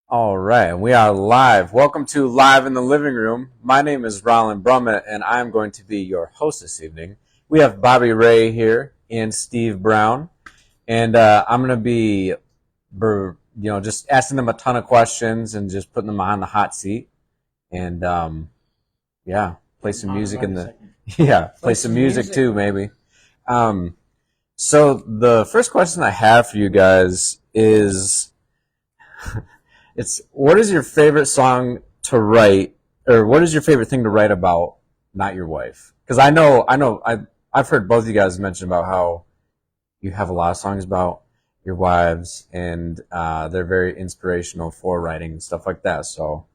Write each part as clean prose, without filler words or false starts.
All right, we are live. Welcome to Live in the Living Room. My name is Rollin Brummette, and I'm going to be your host this evening. We have Bobby Ray here and Steve Brown, and I'm going to be, just asking them a ton of questions and just putting them on the hot seat, and play some music in the play some music too, maybe. So the first question I have for you guys is. It's what is your favorite song to write, or what is your favorite thing to write about, not your wife? Because I've heard both of you guys mention about how you have a lot of songs about your wives, and they're very inspirational for writing and stuff like that. So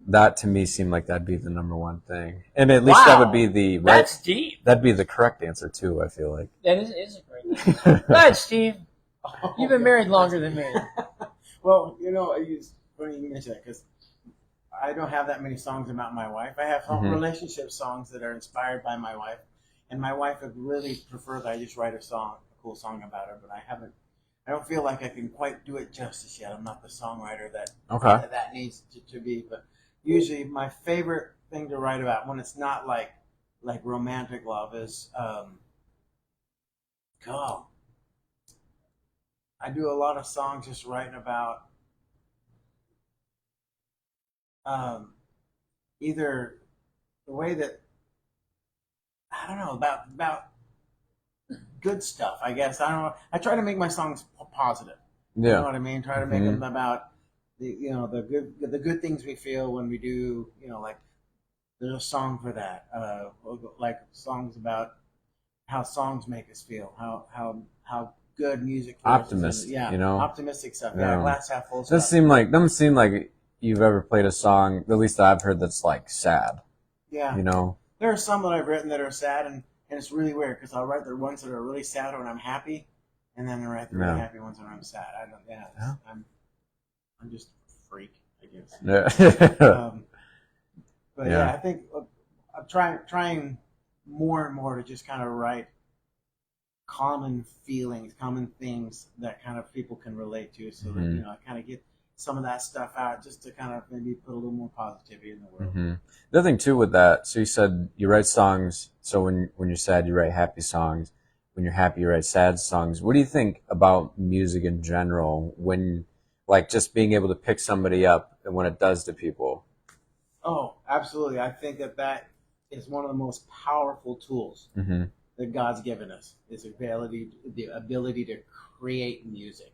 that to me seemed like that'd be the number one thing, and at least that would be the right. That's deep. That'd be the correct answer too. I feel like That is a great answer. Go ahead, Steve. You've been married longer than me. Well, it's funny you mention that because I don't have that many songs about my wife. I have relationship songs that are inspired by my wife, and my wife would really prefer that I just write a cool song about her. But I don't feel like I can quite do it justice yet. I'm not the songwriter that needs to be. But usually, my favorite thing to write about when it's not like romantic love is, I do a lot of songs just writing about either the way that I don't know about good stuff. I guess I don't know. I try to make my songs positive. yeah. You know what I mean? Try to make them about the good things we feel when we do. Like there's a song for that. Like songs about how songs make us feel. How good music. Optimist, optimistic stuff. Yeah, glass half full. Doesn't seem like you've ever played a song, at least that I've heard, that's like sad. Yeah, there are some that I've written that are sad, and it's really weird because I'll write the ones that are really sad when I'm happy, and then I write the really happy ones when I'm sad. I don't. Yeah. I'm just a freak, I guess. Yeah. But I think I'm trying more and more to just kind of write common feelings, common things that kind of people can relate to, so that I kind of get some of that stuff out, just to kind of maybe put a little more positivity in the world. The other thing too with that, so you said you write songs. So when you're sad, you write happy songs. When you're happy, you write sad songs. What do you think about music in general? When like just being able to pick somebody up and what it does to people? Oh, absolutely! I think that is one of the most powerful tools that God's given us, is the ability to create music.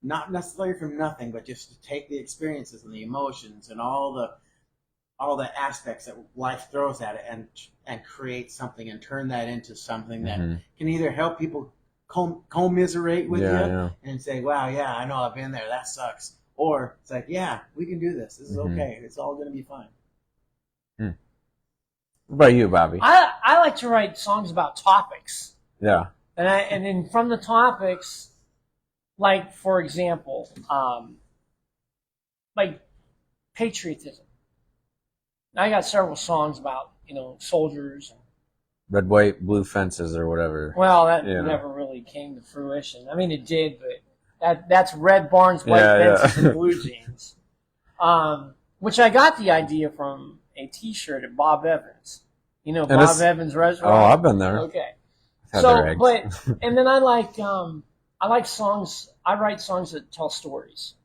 Not necessarily from nothing, but just to take the experiences and the emotions and all the aspects that life throws at it and create something and turn that into something that can either help people commiserate with you and say, wow, yeah, I know, I've been there, that sucks. Or it's like, yeah, we can do this. This is okay. It's all going to be fine. What about you, Bobby? I like to write songs about topics. Yeah. And then from the topics, like for example, like patriotism. I got several songs about soldiers. Red, white, blue fences or whatever. Well, that never really came to fruition. I mean, it did, but that's red barns, white fences, and blue jeans. Which I got the idea from a T-shirt at Bob Evans. Bob Evans restaurant. Oh, I've been there. Okay. And then I like songs. I write songs that tell stories.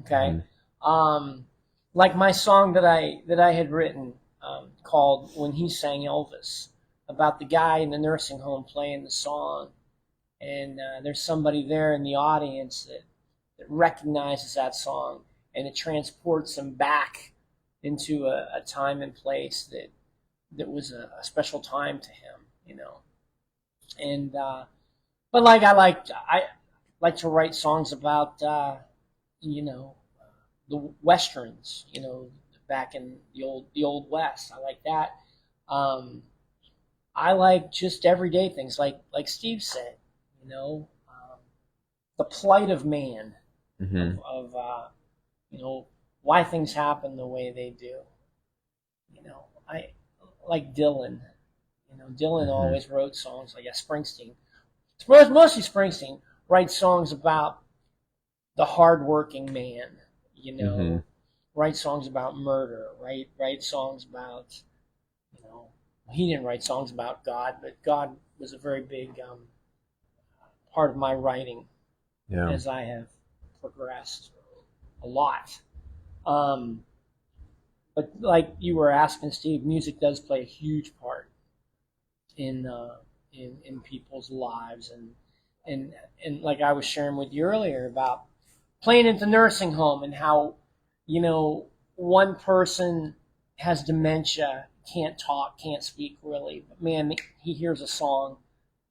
Okay. Like my song that I had written called "When He Sang Elvis," about the guy in the nursing home playing the song, and there's somebody there in the audience that recognizes that song, and it transports him back into a time and place that was a special time to him, And but like I like to write songs about the westerns, back in the old West. I like that. I like just everyday things, like Steve said, the plight of man, of why things happen the way they do. I like Dylan. Dylan always wrote songs like Springsteen. Mostly Springsteen writes songs about the hardworking man, you know, Mm-hmm. write songs about murder, write songs about, you know, he didn't write songs about God, but God was a very big part of my writing Yeah. as I have progressed a lot. Um, but like you were asking, Steve, music does play a huge part in people's lives, and like I was sharing with you earlier about playing at the nursing home and how, you know, one person has dementia, can't talk, can't speak really, but man, he hears a song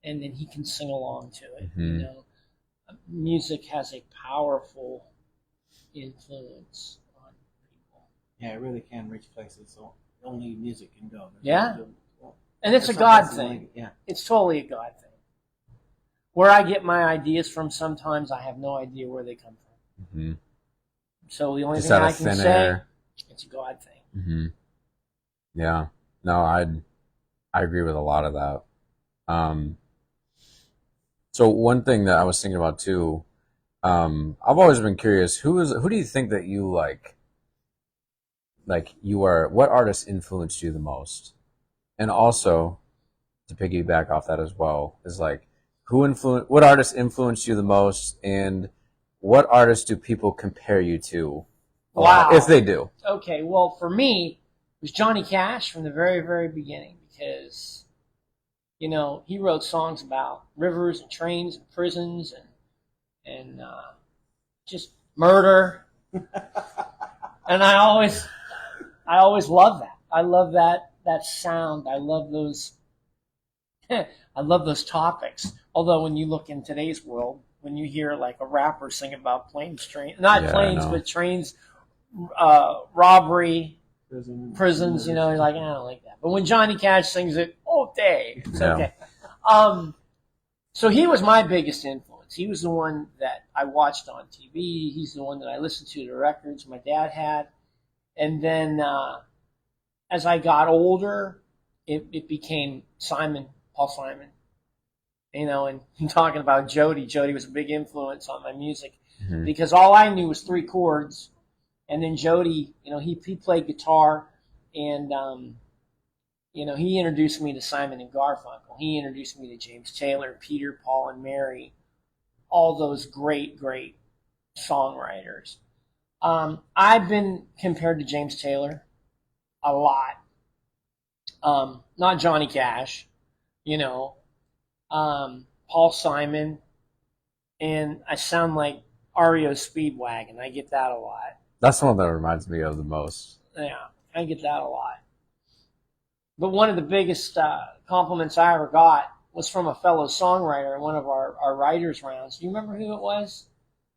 and then he can sing along to it. Mm-hmm. You know, music has a powerful influence on people. Yeah, it really can reach places only music can go. Yeah. And it's a God thing. Yeah. It's totally a God thing. Where I get my ideas from, sometimes I have no idea where they come from. Mm-hmm. So the only Just thing out I of can thin say, air. it's a God thing. Mm-hmm. Yeah. No, I agree with a lot of that. So one thing that I was thinking about too, I've always been curious, who do you think that you like what artist influenced you the most? And also, to piggyback off that as well, is like, what artist influenced you the most, and what artists do people compare you to? Wow. If they do. Okay, well, for me, it was Johnny Cash from the very, very beginning, because, you know, he wrote songs about rivers and trains and prisons and just murder. And I always love that. I love that sound. I love those I love those topics. Although when you look in today's world, when you hear like a rapper sing about planes, but trains, robbery, prisons, you know, you're like, I don't like that. But when Johnny Cash sings it, okay, it's okay. So he was my biggest influence. He was the one that I watched on TV. He's the one that I listened to the records my dad had. And then as I got older, it became Paul Simon. You know, and talking about Jody was a big influence on my music, mm-hmm. because all I knew was 3 chords. And then Jody, you know, he played guitar, and you know, he introduced me to Simon and Garfunkel. He introduced me to James Taylor, Peter, Paul, and Mary, all those great, great songwriters. I've been compared to James Taylor a lot. Not Johnny Cash, you know, Paul Simon, and I sound like REO Speedwagon. I get that a lot. That's the one that reminds me of the most. Yeah, I get that a lot. But one of the biggest compliments I ever got was from a fellow songwriter in one of our writers' rounds. Do you remember who it was?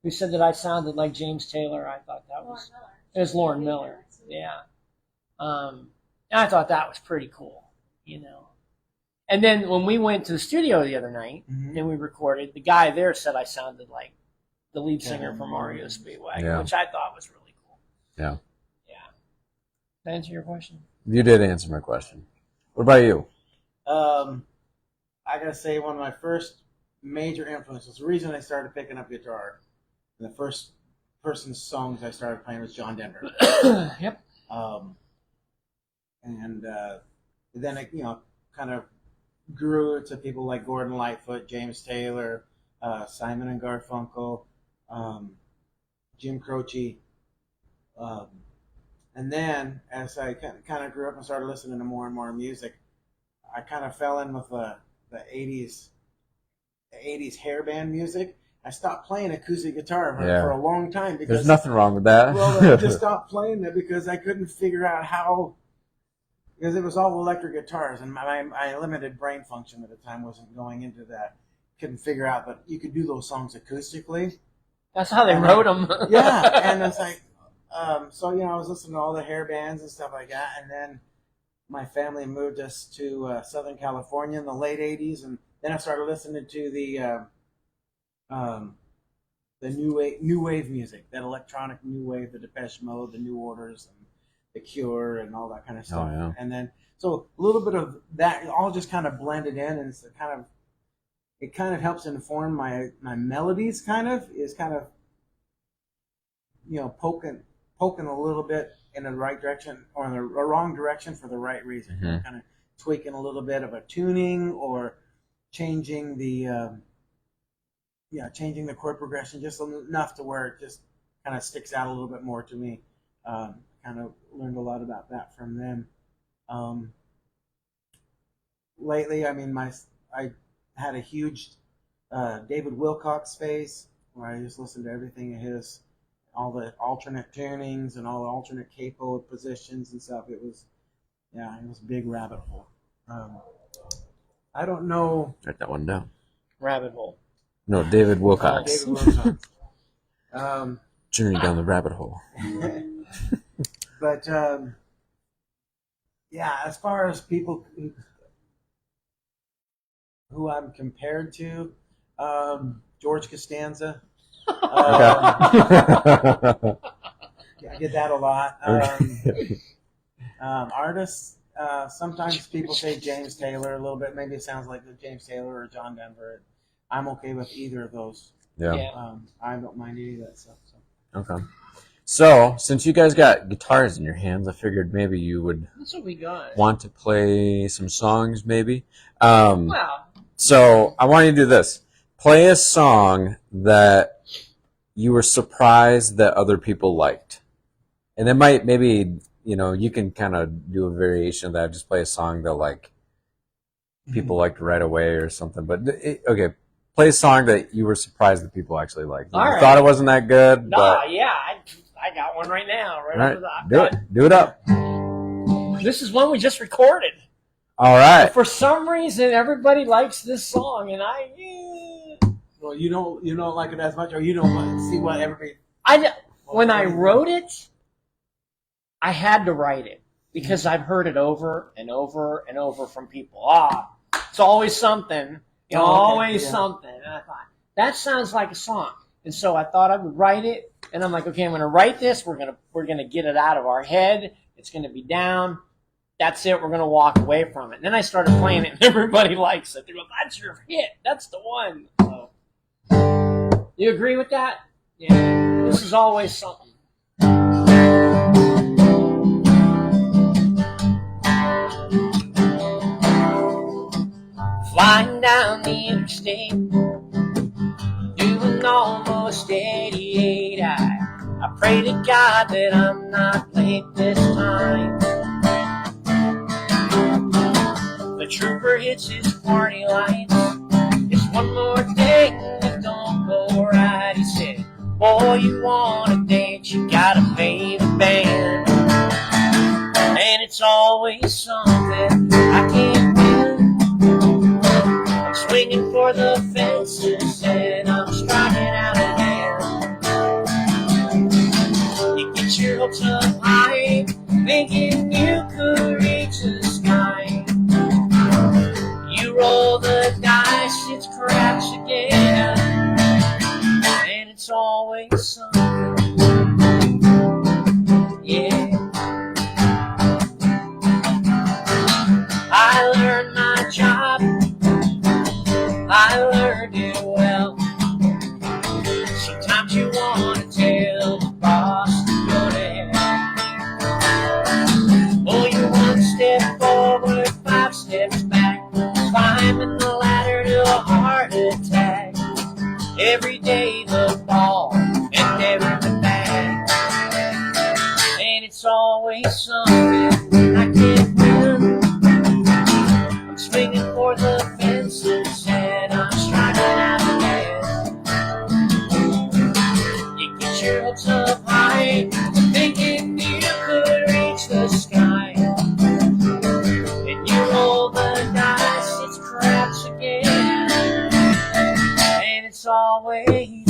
Who said that I sounded like James Taylor? I thought that was... It was Lauren Miller. Yeah. And I thought that was pretty cool, you know. And then when we went to the studio the other night, mm-hmm. and we recorded, the guy there said I sounded like the lead singer from REO Speedwagon, which I thought was really cool. Yeah. Yeah. Did I answer your question? You did answer my question. What about you? I gotta say, one of my first major influences, the reason I started picking up guitar, the first person's songs I started playing was John Denver. Yep. And then it, you know, kind of grew to people like Gordon Lightfoot, James Taylor, Simon and Garfunkel, Jim Croce. And then as I kind of grew up and started listening to more and more music, I kind of fell in with the 80s hairband music. I stopped playing acoustic guitar for a long time because there's nothing wrong with that. Well, I just stopped playing it because I couldn't figure out how, because it was all electric guitars and my limited brain function at the time wasn't going into that. Couldn't figure out, but you could do those songs acoustically. That's how they wrote them. Yeah, and it's like, so you know, I was listening to all the hair bands and stuff like that, and then my family moved us to Southern California in the late '80s, and then I started listening to the new wave music, that electronic new wave, the Depeche Mode, the New Orders, and the Cure, and all that kind of stuff. Oh, yeah. And then so a little bit of that all just kind of blended in, and it kind of helps inform my melodies. Kind of poking a little bit in the right direction or in the wrong direction for the right reason. Mm-hmm. Kind of tweaking a little bit of a tuning or changing the chord progression just enough to where it just kind of sticks out a little bit more to me. Kind of learned a lot about that from them. Lately, I mean, I had a huge David Wilcox phase where I just listened to everything of his, all the alternate tunings and all the alternate capo positions and stuff. It was a big rabbit hole. I don't know. Write that one down. Rabbit hole. No, David Wilcox. David Wilcox. Journey down the rabbit hole. But as far as people who I'm compared to, George Costanza. I get that a lot. Artists, sometimes people say James Taylor a little bit. Maybe it sounds like James Taylor or John Denver. I'm okay with either of those. Yeah. I don't mind any of that stuff. So. Okay. So, since you guys got guitars in your hands, I figured maybe you would That's what we got. want to play some songs, maybe. Wow. So, I want you to do this. Play a song that you were surprised that other people liked. And it might, maybe, you can kind of do a variation of that. Just play a song that, like, people liked right away or something. But, okay, play a song that you were surprised that people actually liked. You thought it wasn't that good, but... Yeah, I got one right now. All right, do it up. This is one we just recorded. All right. But for some reason, everybody likes this song, and Well, you don't like it as much, or you don't see what everybody. When I wrote it, I had to write it because I've heard it over and over and over from people. It's always something, something. And I thought that sounds like a song, and so I thought I would write it. And I'm like, okay, I'm going to write this. We're gonna get it out of our head. It's going to be down. That's it. We're going to walk away from it. And then I started playing it, and everybody likes it. They go, "That's your hit. That's the one." So, you agree with that? Yeah. This is always something. Flying down the interstate, doing almost 88. I pray to God that I'm not late this time. The trooper hits his party lights. It's one more thing that don't go right. He said, "Boy, you want a date, you gotta pay the band." And it's always something I can't do. I'm swinging for the fences and I'm striking out a hand. You get your hopes up high, thinking you could reach the sky. You roll the dice, it's crash again, and it's always something. Yeah. I learned my job, I learned it well. Sometimes you want to tell the boss to go to hell. Oh, you're one step forward, 5 steps back, climbing the ladder to a heart attack. Every day the ball and never the bag. And it's always something I can't do. I'm swinging for the fences and I'm striking out the land. You get your hopes up high, thinking you could reach the sky. And you roll the dice, it's craps again. And it's always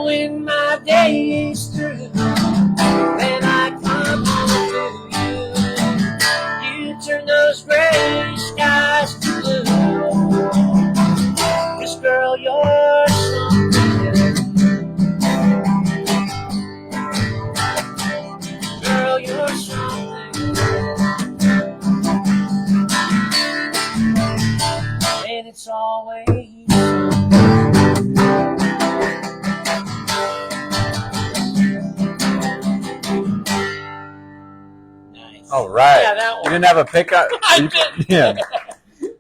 when my day is through, then I come home to you. You turn those gray skies to blue. it's always Nice. All right. Yeah, that one. You didn't have a pickup? I did. Yeah.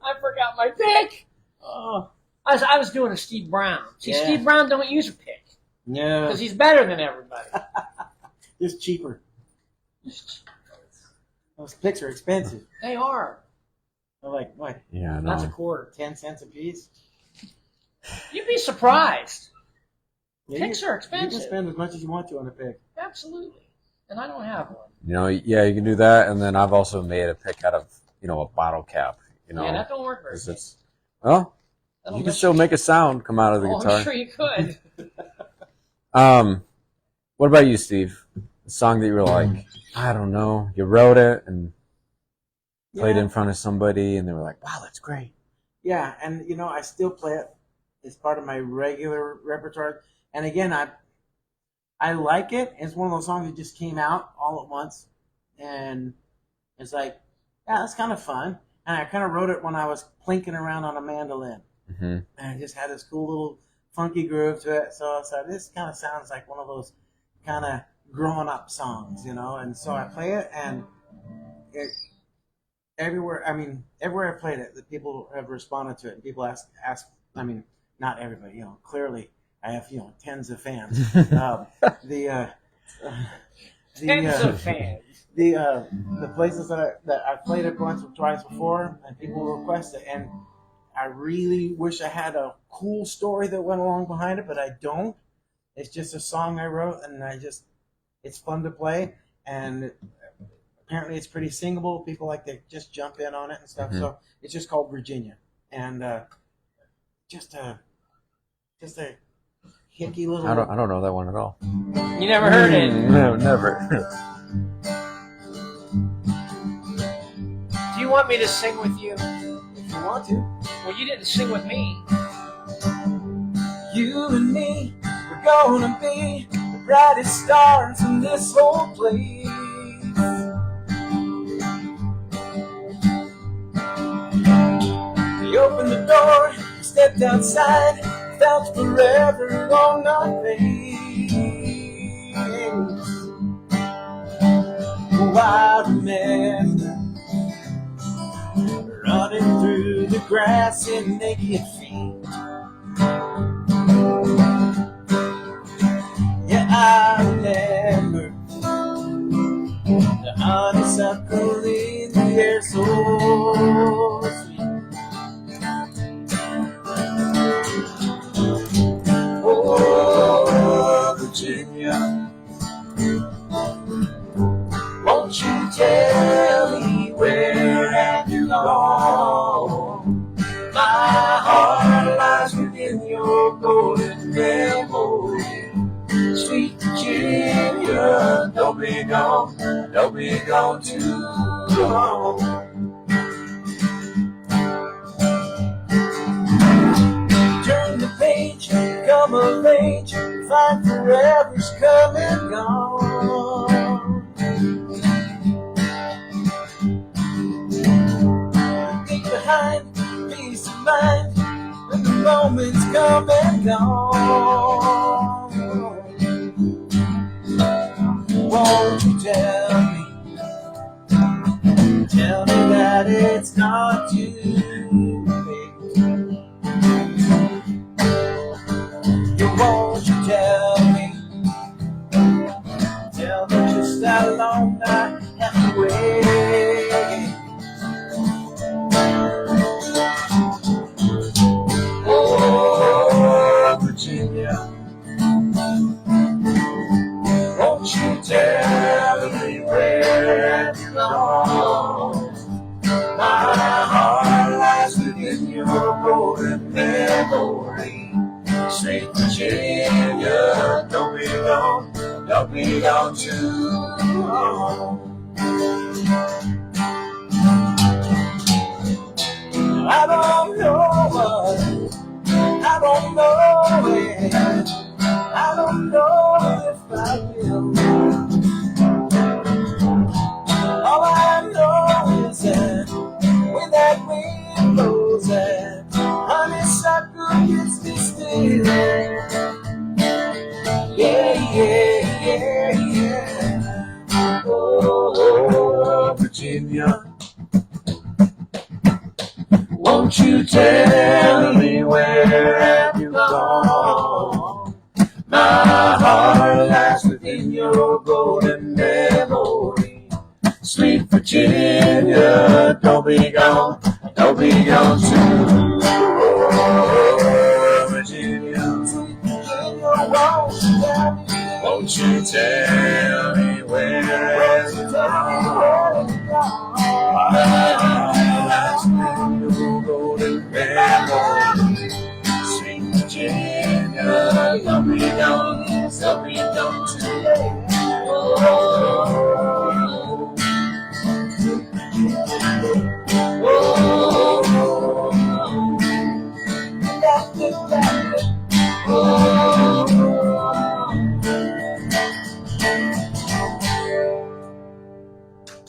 I forgot my pick. Oh, I was doing a Steve Brown. See, Yeah. Steve Brown don't use a pick No. because he's better than everybody. It's cheaper. Those picks are expensive. They are. They're like, what, Yeah, no. That's a quarter. 10 cents a piece? You'd be surprised. Yeah, Picks are expensive. You can spend as much as you want to on a pick. Absolutely. And I don't have one. You know, yeah, you can do that, and then I've also made a pick out of, you know, a bottle cap. You know, Yeah, that don't work very 'cause good. it's well, That'll you can mess still with make a sound come out of the Oh, guitar. I'm sure you could. What about you, Steve? A song that you were like, I don't know, you wrote it and played Yeah. in front of somebody, and they were like, wow, that's great. Yeah, and you know, I still play it. It's part of my regular repertoire. And again, I like it. It's one of those songs that just came out all at once. And it's like, yeah, that's kind of fun. And I kind of wrote it when I was plinking around on a mandolin. Mm-hmm. And it just had this cool little funky groove to it. So I said, this kind of sounds like one of those kind of growing up songs, you know? And so I play it, and everywhere I played it, the people have responded to it. And people ask, I mean, not everybody, you know, clearly I have, you know, tens of fans. Tens of fans. The places that I played it once or twice before, and people request it, and I really wish I had a cool story that went along behind it, but I don't. It's just a song I wrote, and it's fun to play, and apparently it's pretty singable. People like to just jump in on it and stuff. Mm-hmm. So it's just called Virginia, and just a hicky little. I don't know that one at all. You never heard it. No, never. Do you want me to sing with you? If you want to. Well, you didn't sing with me. You and me, we're gonna be the brightest stars in this whole place. We opened the door, we stepped outside, felt forever on our face. Oh, I remember running through the grass in naked feet. Yeah, I remember the honeysuckle in the air so sweet. Oh, Virginia, won't you tell me where have you gone? My heart lies within your golden memory. Sweet Virginia, don't be gone too long. Turn the page, come of age, find forever's come and gone. Leave behind peace of mind when the moments come and gone. Won't you tell me that it's not too late? Won't you tell me just how long I have to wait? Oh, Virginia, won't you tell me where you gone? My heart lies within your golden memory. Sweet Virginia, don't be gone too long. I don't know what, I don't know it, I don't know if I will. All I know is that when that wind blows, that welcome gets to stay there. Yeah, yeah, yeah, yeah. Oh, Virginia, won't you tell me where have you gone? My heart lies within your golden memory. Sweet Virginia, don't be gone too. Oh, Virginia, won't you tell me where have you gone? My heart lies within your golden memory. Sweet Virginia, don't be gone too.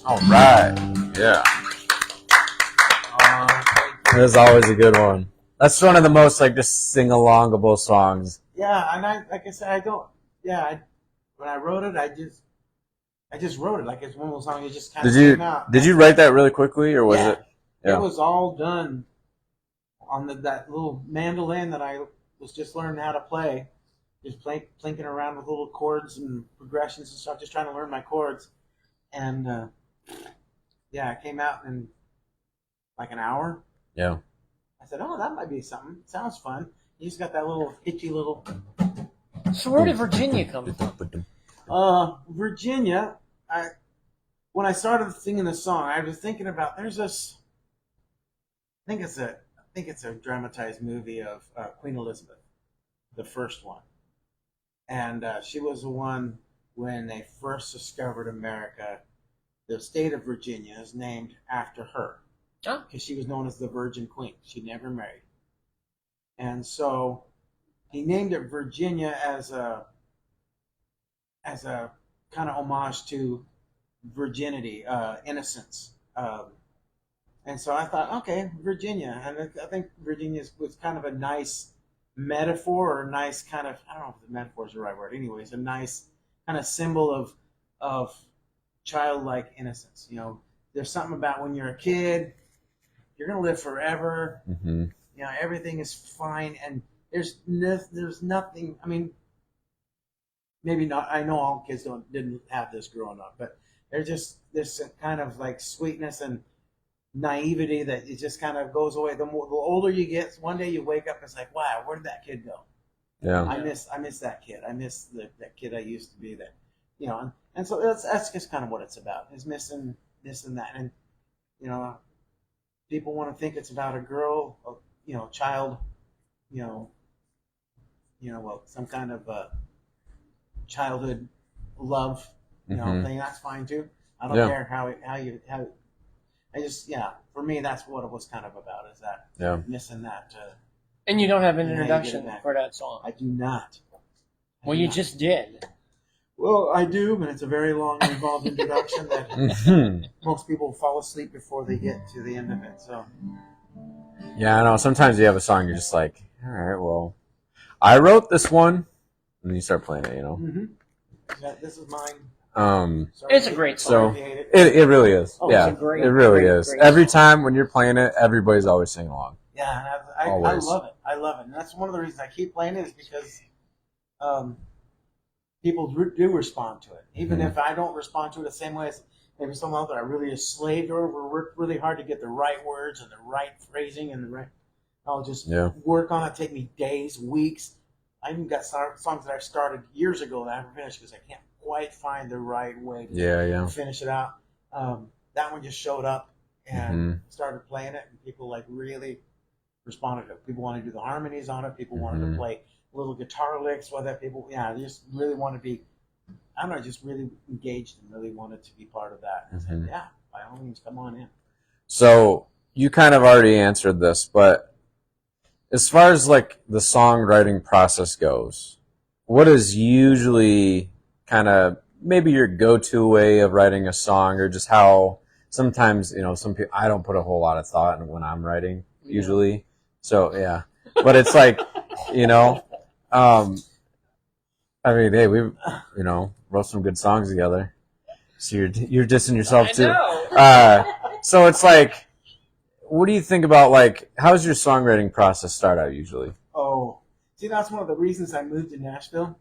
All right. Yeah. That's always a good one. That's one of the most like just sing-alongable songs. Yeah, and like I said, when I wrote it, I just wrote it like it's one of those songs that just kind of came out. Did you write that really quickly, or was it? Yeah. It was all done on that little mandolin that I was just learning how to play, just plinking around with little chords and progressions and stuff, just trying to learn my chords. And it came out in like an hour. Yeah. I said, "Oh, that might be something. Sounds fun." You just got that little itchy little. So where did Virginia come from? Virginia. When I started singing the song, I was thinking about there's this. I think it's a dramatized movie of Queen Elizabeth, the first one, and she was the one when they first discovered America. The state of Virginia is named after her. Because she was known as the Virgin Queen. She never married. And so he named it Virginia as a kind of homage to virginity, innocence. And so I thought, okay, Virginia. And I think Virginia was kind of a nice metaphor, or a nice kind of, I don't know if the metaphor is the right word. Anyways, a nice kind of symbol of childlike innocence. You know, there's something about when you're a kid, you're going to live forever. Mm-hmm. You know, everything is fine. And there's nothing, I mean, maybe not, I know all kids didn't have this growing up, but there's a kind of like sweetness and naivety that it just kind of goes away. The older you get, one day you wake up and it's like, wow, where did that kid go? Yeah. I miss that kid. I miss that kid I used to be that, you know, and so that's just kind of what it's about, is missing that. And, you know, people want to think it's about a girl, you know, child, well, some kind of childhood love, you know, thing. That's fine too. I don't care how I just, for me, that's what it was kind of about, is that missing that. And you don't have an introduction for that song? I do not. Well, you just did. Well, I do, but it's a very long, involved introduction that most people fall asleep before they get to the end of it. So. Yeah, I know. Sometimes you have a song, you're just like, all right, well, I wrote this one, and then you start playing it, you know. Mm-hmm. This is mine. It's a great song. So it really is. Oh, yeah, it's a great, it really great, is. great Every song. time when you're playing it, everybody's always singing along. Yeah, and I love it. I love it, and that's one of the reasons I keep playing it, is because people do respond to it, even if I don't respond to it the same way as maybe someone else that I really is slaved over, worked really hard to get the right words and the right phrasing and the right. I'll just work on it. Take me days, weeks. I even got songs that I started years ago that I haven't finished because I can't quite find the right way to finish it out. That one just showed up and started playing it, and people like really responded to it. People wanted to do the harmonies on it. People wanted to play little guitar licks with it. People, they just really want to be, I don't know, just really engaged and really wanted to be part of that. And said, by all means, come on in. So you kind of already answered this, but as far as like the songwriting process goes, what is usually kind of maybe your go-to way of writing a song, or just how sometimes, you know, some people, I don't put a whole lot of thought in when I'm writing usually. So But it's like, you know, I mean, hey, we, you know, wrote some good songs together. So you're dissing yourself too. I know. So it's like, what do you think about, like, how's your songwriting process start out usually? Oh, see, that's one of the reasons I moved to Nashville,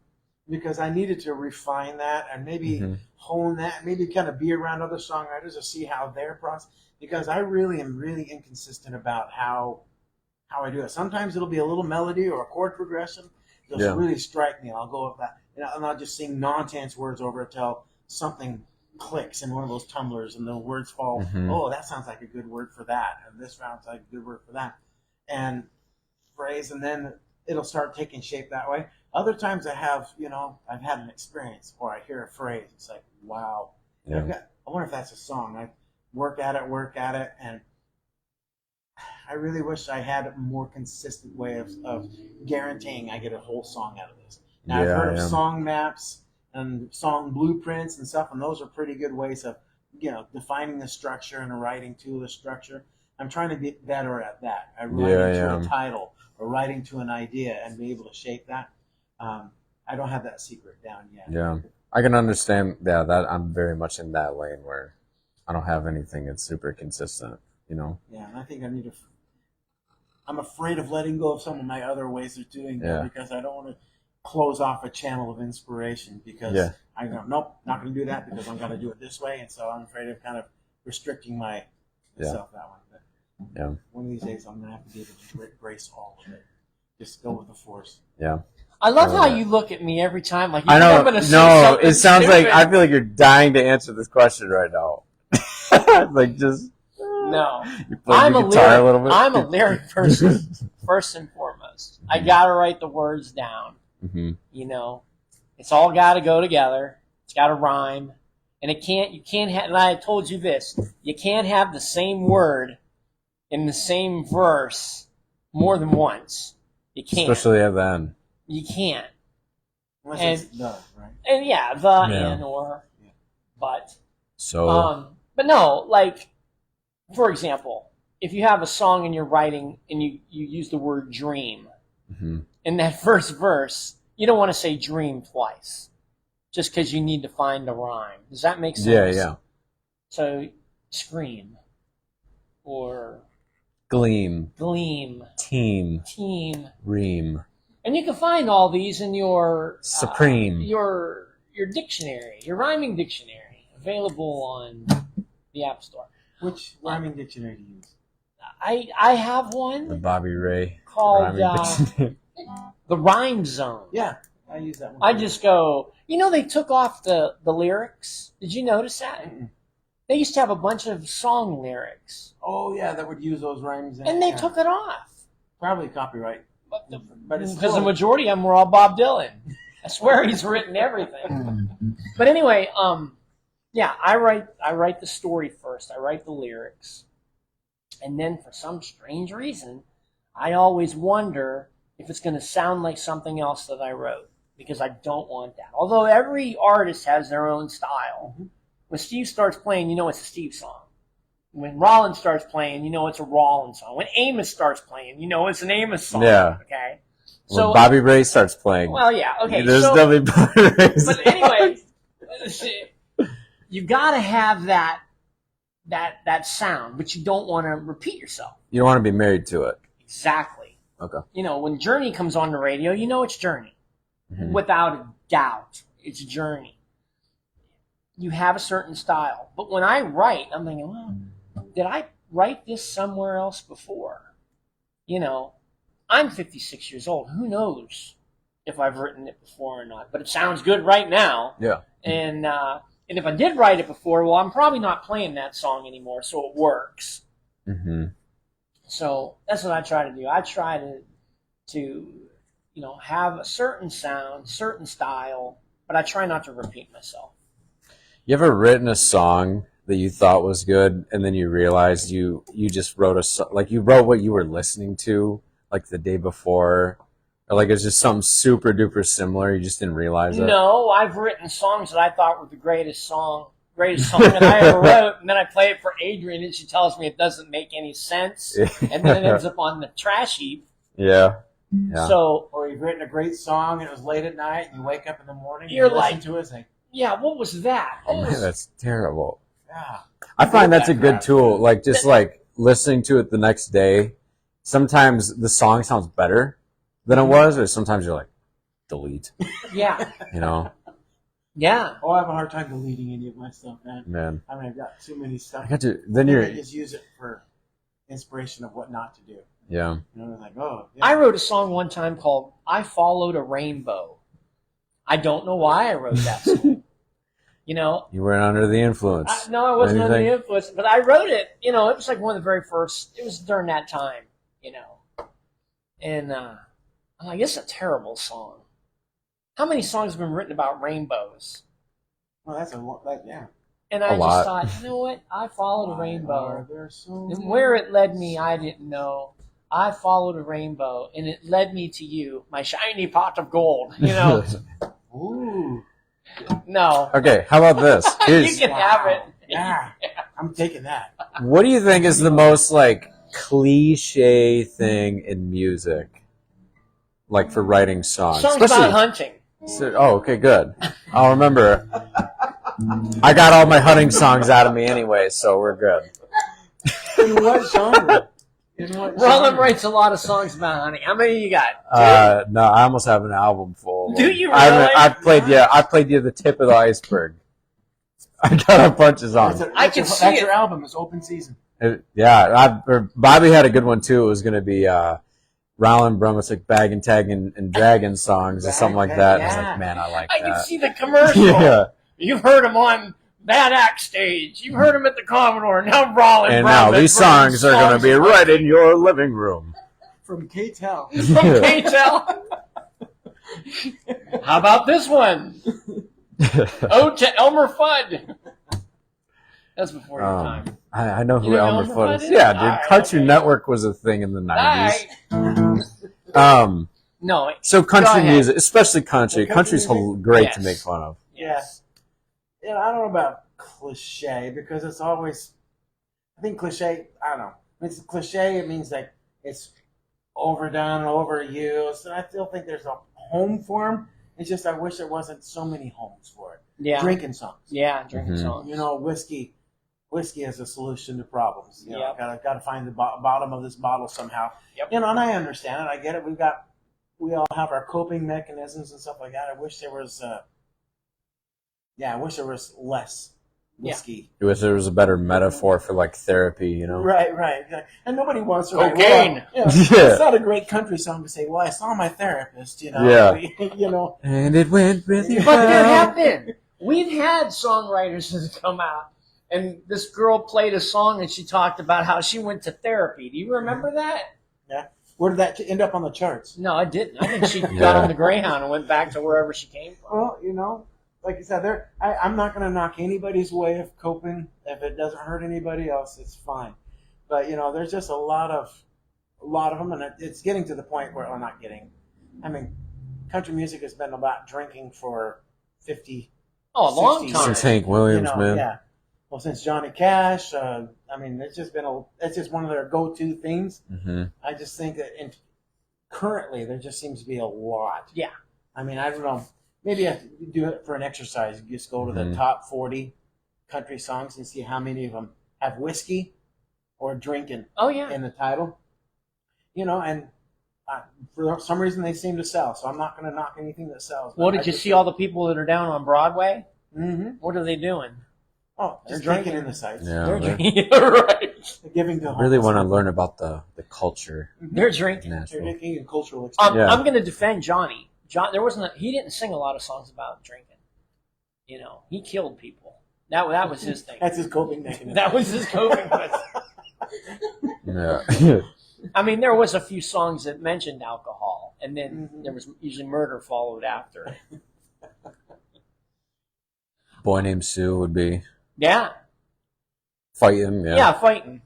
because I needed to refine that and maybe hone that, maybe kind of be around other songwriters to see how their process. Because I really am really inconsistent about how I do it. Sometimes it'll be a little melody or a chord progression. It'll really strike me, and I'll go with that. And I'll just sing nonsense words over it till something clicks in one of those tumblers, and the words fall. Oh, that sounds like a good word for that, and this sounds like a good word for that, and phrase, and then it'll start taking shape that way. Other times I have, you know, I've had an experience, or I hear a phrase. It's like, wow, I wonder if that's a song. I work at it, and I really wish I had a more consistent way of guaranteeing I get a whole song out of this. Now, I've heard of song maps and song blueprints and stuff, and those are pretty good ways of, you know, defining the structure and writing to the structure. I'm trying to be better at that. I write to a title or writing to an idea and be able to shape that. I don't have that secret down yet. Yeah, I can understand that I'm very much in that lane where I don't have anything that's super consistent, you know? Yeah, and I think I need to. I'm afraid of letting go of some of my other ways of doing that because I don't want to close off a channel of inspiration because I go, nope, not going to do that because I'm going to do it this way. And so I'm afraid of kind of restricting myself that way. But one of these days I'm going to have to be able to grace all of it. Just go with the force. Yeah. I love how you look at me every time. Like, I know. No, it sounds like I feel like you're dying to answer this question right now. Like, just no. I'm a lyric person first and foremost. I gotta write the words down. You know, it's all got to go together. It's got to rhyme, and you can't have. And I told you this: you can't have the same word in the same verse more than once. You can't, especially at the end. You can't. Unless it's the, right? And and or, but but no, like, for example, if you have a song and you're writing and you use the word dream in that first verse, you don't want to say dream twice just because you need to find a rhyme. Does that make sense? Yeah. So scream or gleam, team, ream. And you can find all these in your supreme your dictionary, your rhyming dictionary, available on the App Store. Which rhyming dictionary do you use? I have one. The Bobby Ray called the Rhyme Zone. Yeah, I use that one. I just go. You know, they took off the lyrics. Did you notice that? They used to have a bunch of song lyrics. Oh yeah, that would use those rhymes. And they took it off. Probably copyright. But it's because the majority of them were all Bob Dylan. I swear he's written everything. But anyway, I write the story first. I write the lyrics, and then for some strange reason, I always wonder if it's going to sound like something else that I wrote because I don't want that. Although every artist has their own style. When Steve starts playing, you know it's a Steve song. When Rollin starts playing, you know it's a Rollin song. When Amos starts playing, you know it's an Amos song. Yeah. Okay. So when Bobby Ray starts playing. Well, yeah. Okay. There's definitely Bobby Ray. But anyway, you got to have that sound, but you don't want to repeat yourself. You don't want to be married to it. Exactly. Okay. You know, when Journey comes on the radio, you know it's Journey. Without a doubt, it's Journey. You have a certain style. But when I write, I'm thinking, well, did I write this somewhere else before? You know, I'm 56 years old. Who knows if I've written it before or not? But it sounds good right now. Yeah. And if I did write it before, well, I'm probably not playing that song anymore, so it works. So that's what I try to do. I try to have a certain sound, certain style, but I try not to repeat myself. You ever written a song that you thought was good, and then you realized you just wrote you wrote what you were listening to like the day before, or like it's just something super duper similar, you just didn't realize it? No, I've written songs that I thought were the greatest song that I ever wrote, and then I play it for Adrian, and she tells me it doesn't make any sense, and then it ends up on the trash heap. Yeah. Yeah. So, or you've written a great song and it was late at night, and you wake up in the morning, and you're you like, listen to it, and yeah, what was that? Oh man, that's terrible. yeah. I find that's a good tool. Like just like listening to it the next day. Sometimes the song sounds better than it was, or sometimes you're like, delete. Yeah. You know. Yeah. Oh, I have a hard time deleting any of my stuff, man. Man. I mean, I've got too many stuff. I got to. Then you're. I just use it for inspiration of what not to do. Yeah. You know, like, oh. Yeah. I wrote a song one time called "I Followed a Rainbow." I don't know why I wrote that song. You know. You weren't under the influence. No, I wasn't under the influence, but I wrote it. You know, it was like one of the very first. It was during that time. You know, and I'm like, it's a terrible song. How many songs have been written about rainbows? Well, that's a lot. Yeah. And I just thought, you know what? I followed a rainbow. And where it led me, I didn't know. I followed a rainbow, and it led me to you, my shiny pot of gold. You know? Ooh. No. Okay, how about this? You can have it. Yeah. I'm taking that. What do you think is the most, like, cliche thing in music? Like, for writing songs? Songs about hunting. Oh, okay, good. I'll remember. I got all my hunting songs out of me anyway, so we're good. In what genre? Rollin writes a lot of songs about hunting. How many you got? No, I almost have an album full. Do you really? I played you the tip of the iceberg. I got a bunch of songs. I can see that's it. your album. It's open season. Bobby had a good one too. It was going to be Rollin Brummette's like Bag and Tag and Dragon songs or something like that. Yeah. And I was like, man, I like I that. can see the commercial. Yeah. You've heard him on Bad Act stage. You've heard him at the Commodore. Now Rollin And Brummette now these songs are going to be right in your living room. From K-Tel. From K-Tel. How about this one? Ode to Elmer Fudd. That's before your time. I know who You know Elmer Fudd is. is? Yeah, dude. Right, Cartoon okay. Network was a thing in the 90s. Right. No. So country music, especially country. Country's great to Yes. make fun of. Yes. Yeah, I don't know about cliche because it's always. I think cliche. I don't know. When it's cliche, it means like it's overdone, overused, and I still think there's a home for them. It's just I wish there wasn't so many homes for it. Yeah. Drinking songs. Yeah, drinking songs. You know, whiskey is a solution to problems. You know, Yep. got to find the bottom of this bottle somehow. Yep. You know, and I understand it. I get it. We all have our coping mechanisms and stuff like that. I wish there was. I wish there was less whiskey. You wish there was a better metaphor for like therapy, you know? Right. And nobody wants to Cocaine. Write, It's not a great country song to say, well, I saw my therapist, you know. Yeah. You know. And it went really But well. there have been. We've had songwriters that come out, and this girl played a song, and she talked about how she went to therapy. Do you remember that? Yeah. Where did that end up on the charts? No, I didn't. I think she got on the Greyhound and went back to wherever she came from. Well, you know, like you said, I'm not going to knock anybody's way of coping. If it doesn't hurt anybody else, it's fine. But you know, there's just a lot of them, and it's getting to the point where not getting. I mean, country music has been about drinking for 50. Oh, a long 60 time. Since Hank Williams, you know, man. Yeah. Well, since Johnny Cash, I mean, it's just one of their go-to themes. Mm-hmm. I just think that currently there just seems to be a lot. Yeah. I mean, I don't know. Maybe I do it for an exercise. You just go to the top 40 country songs and see how many of them have whiskey or drinking in the title. You know, and for some reason they seem to sell. So I'm not going to knock anything that sells. Well, did you see all the people that are down on Broadway? Mm-hmm. What are they doing? Oh, they're drinking in the sites. Yeah, They're drinking. Right. They're giving to really want to learn about the culture. They're drinking. They're drinking and cultural experience. Yeah. I'm going to defend Johnny. He didn't sing a lot of songs about drinking. You know, he killed people. That was his thing. That's his coping mechanism. That was his coping mechanism. Yeah. I mean, there was a few songs that mentioned alcohol, and then there was usually murder followed after. Boy Named Sue would be Yeah. fighting. Yeah, fighting.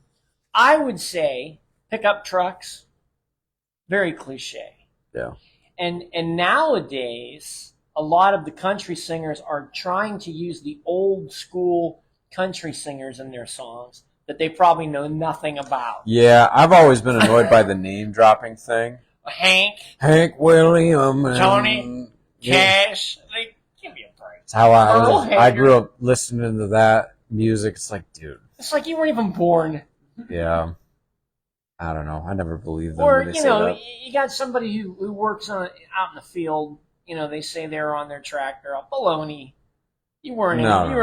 I would say pickup trucks, very cliche. Yeah. And nowadays, a lot of the country singers are trying to use the old school country singers in their songs that they probably know nothing about. Yeah, I've always been annoyed by the name dropping thing. Hank William, Tony, Cash. Like, give me a break. That's how I grew up listening to that music. It's like, dude. It's like you weren't even born. Yeah. I don't know. I never believed them. Or, you got somebody who works out in the field. They say they're on their tractor. Baloney. You weren't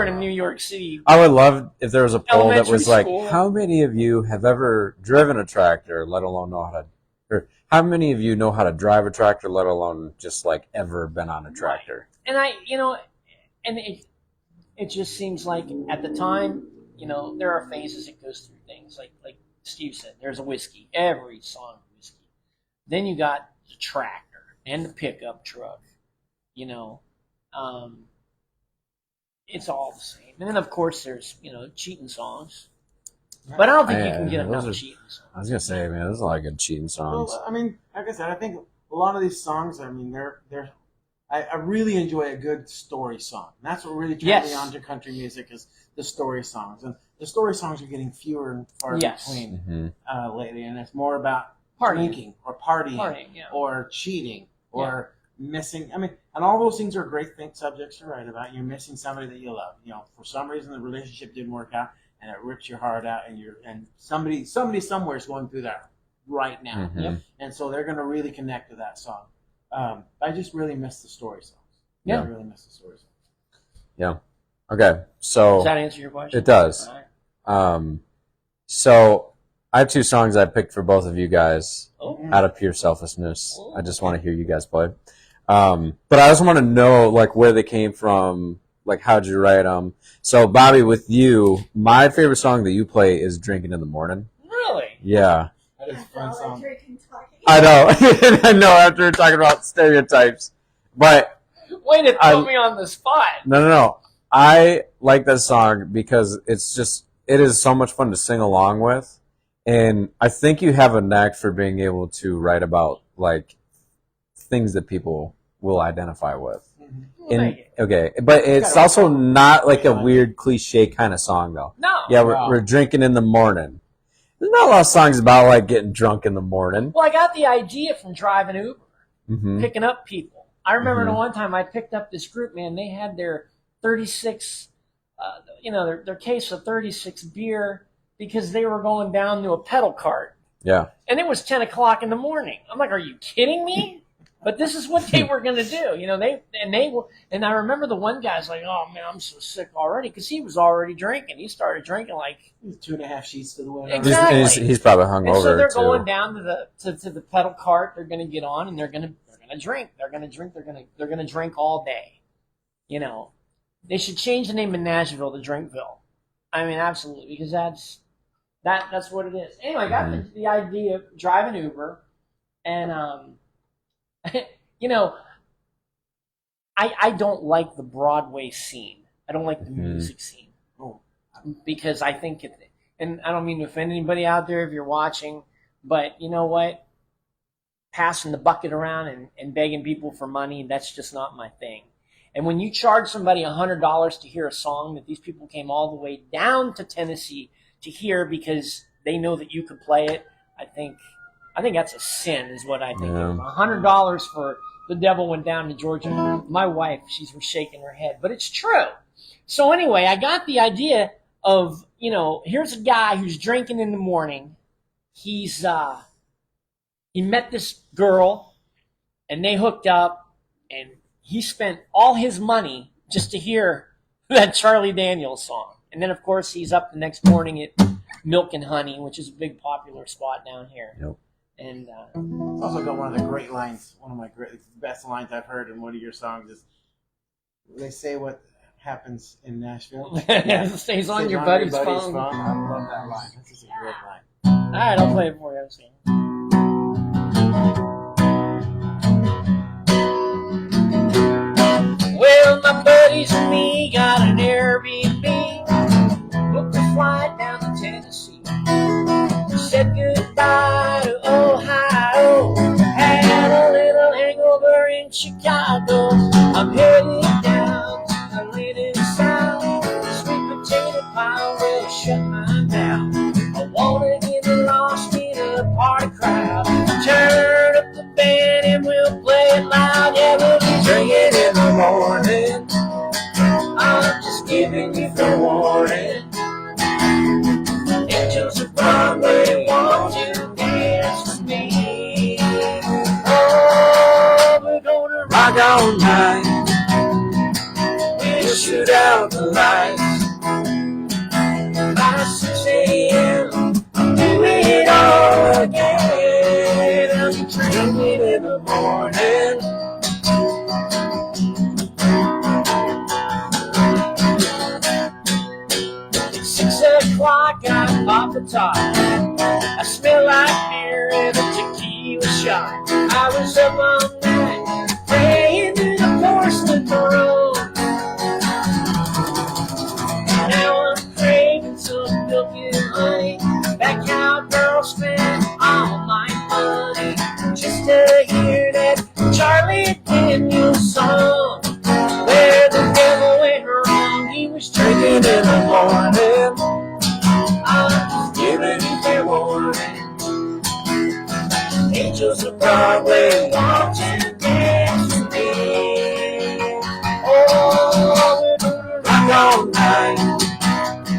in New York City. I would love if there was a poll that was like, school. how many of you have ever driven a tractor, let alone know how to, or how many of you know how to drive a tractor, let alone just like ever been on a tractor? And and it just seems like at the time, there are phases it goes through things. Like Steve said, there's a whiskey. Every song whiskey. Then you got the tractor and the pickup truck. It's all the same. And then, of course, there's, cheating songs. But I don't think you can get enough cheating songs. I was going to say, man, there's a lot of good cheating songs. Well, I mean, like I said, I think a lot of these songs, I mean, I really enjoy a good story song. And that's what really turned me on to country music is the story songs. And the story songs are getting fewer and far between lately. And it's more about drinking or partying or cheating or missing. I mean, and all those things are great subjects to write about. You're missing somebody that you love. For some reason the relationship didn't work out, and it rips your heart out, and somebody somewhere is going through that right now, and so they're going to really connect to that song. I just really miss the story songs. I really miss the story songs. Yeah. Okay. So does that answer your question? It does. All right. So I have 2 songs I picked for both of you guys out of pure selfishness. I just want to hear you guys play. But I just want to know, like, where they came from, like, how'd you write them? So, Bobby, with you, my favorite song that you play is Drinking in the Morning. Really? Yeah. That is a fun song. I know. I know, after talking about stereotypes. But way to put me on the spot. No. I like that song because it is so much fun to sing along with. And I think you have a knack for being able to write about, like, things that people will identify with. But it's also not like a weird cliche kind of song, though. No. Yeah, we're drinking in the morning. There's not a lot of songs about, like, getting drunk in the morning. Well, I got the idea from driving Uber, picking up people. I remember the one time I picked up this group, man, they had their 36, their case of 36 beer because they were going down to a pedal cart. Yeah. And it was 10 o'clock in the morning. I'm like, are you kidding me? But this is what they were going to do, and I remember the one guy's like, oh man, I'm so sick already. Cause he was already drinking. He started drinking like 2.5 sheets to the window. Exactly. He's probably hungover. So they're going down to the pedal cart. They're going to get on and they're going to drink. They're going to drink. They're going to drink all day. They should change the name of Nashville to Drinkville. I mean, absolutely. Because that's what it is. Anyway, I got the idea of driving Uber and, I don't like the Broadway scene. I don't like the music scene. Because I think and I don't mean to offend anybody out there if you're watching, but you know what? Passing the bucket around and begging people for money, that's just not my thing. And when you charge somebody $100 to hear a song that these people came all the way down to Tennessee to hear because they know that you could play it, I think that's a sin, is what I think. $100 for The Devil Went Down to Georgia. My wife, she's shaking her head, but it's true. So anyway, I got the idea of, here's a guy who's drinking in the morning. He met this girl, and they hooked up, and he spent all his money just to hear that Charlie Daniels song. And then, of course, he's up the next morning at Milk and Honey, which is a big popular spot down here. Yep. And it's also got one of the great lines, one of my best lines I've heard in one of your songs is, they say what happens in Nashville. It stays on your buddy's phone. I love that line. That's just a great line. All right, I'll play it for you. Well, my buddies and me got an Airbnb, booked a flight down to Tennessee, said goodbye to Ohio, had a little hangover in Chicago. I'm headed down to the Leaning South, sweet potato pie will shut my mouth. I wanna get lost in a party crowd, turn up the rock all night. We'll shoot out the lights. By 6 a.m. I'll do it all again. I'll be drinking in the morning. 6 o'clock, I pop the top. I smell like beer and a tequila shot. I was up all night, praying to the porcelain throne. Now I'm craving some milk and honey. That cowgirl spent all my money just to hear that Charlie Daniels song. Where the devil went wrong, he was drinking in the morning. I'm just giving you fair warning. Angels of Broadway, won't you dance with me? Oh, we're gonna rock all night.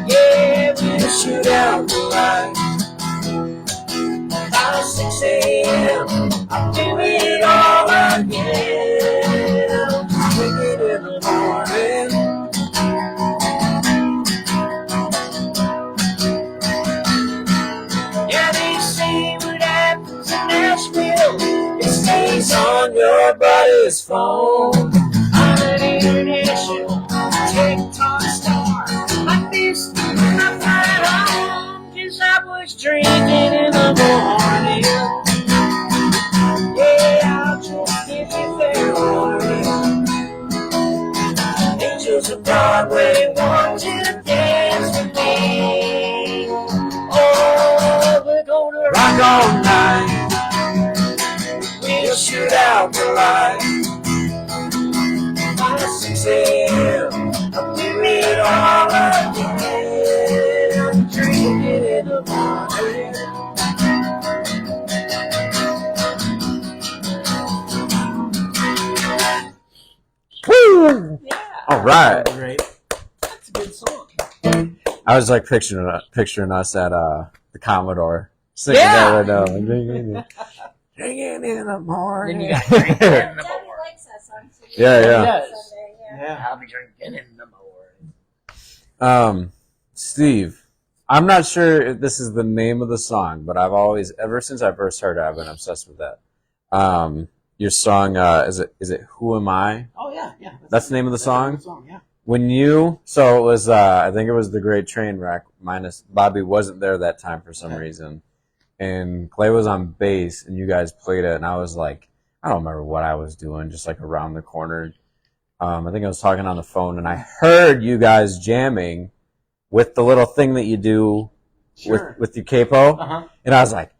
Yeah, we'll shoot out the lights. By 6 a.m. I'll do it all again. I'll just drink it in the morning. Yeah, they say what happens in Nashville, it stays on your buddy's phone. I'm an international TikTok star. I missed my flight home 'cause I was drinking in the morning. Yeah, I'll just give you fair warning. Angels of Broadway, won't you dance with me? Oh, we're gonna rock all night. We'll shoot out the lights. By 6 a.m. I'll do it all again. I'm drinking in the morning. Woo! Yeah. All right. Great. That's a good song. I was like picturing us at the Commodore singing Yeah. that right now. Drinking in the morning. Then you got drinking in the Debbie morning. likes that song. So Yeah, yeah. Yes. Yeah. I'll be drinking in the morning. Steve, I'm not sure if this is the name of the song, but I've always, ever since I first heard it, I've been obsessed with that. Your song, is it Who Am I? Oh yeah, yeah. That's the name of the song? name of the song, yeah. When you, so it was, I think it was The Great Train Wreck, minus Bobby wasn't there that time for some reason. And Clay was on bass, and you guys played it, and I was like, I don't remember what I was doing, just like around the corner. I think I was talking on the phone, and I heard you guys jamming with the little thing that you do Sure. with your capo, Uh-huh. and I was like,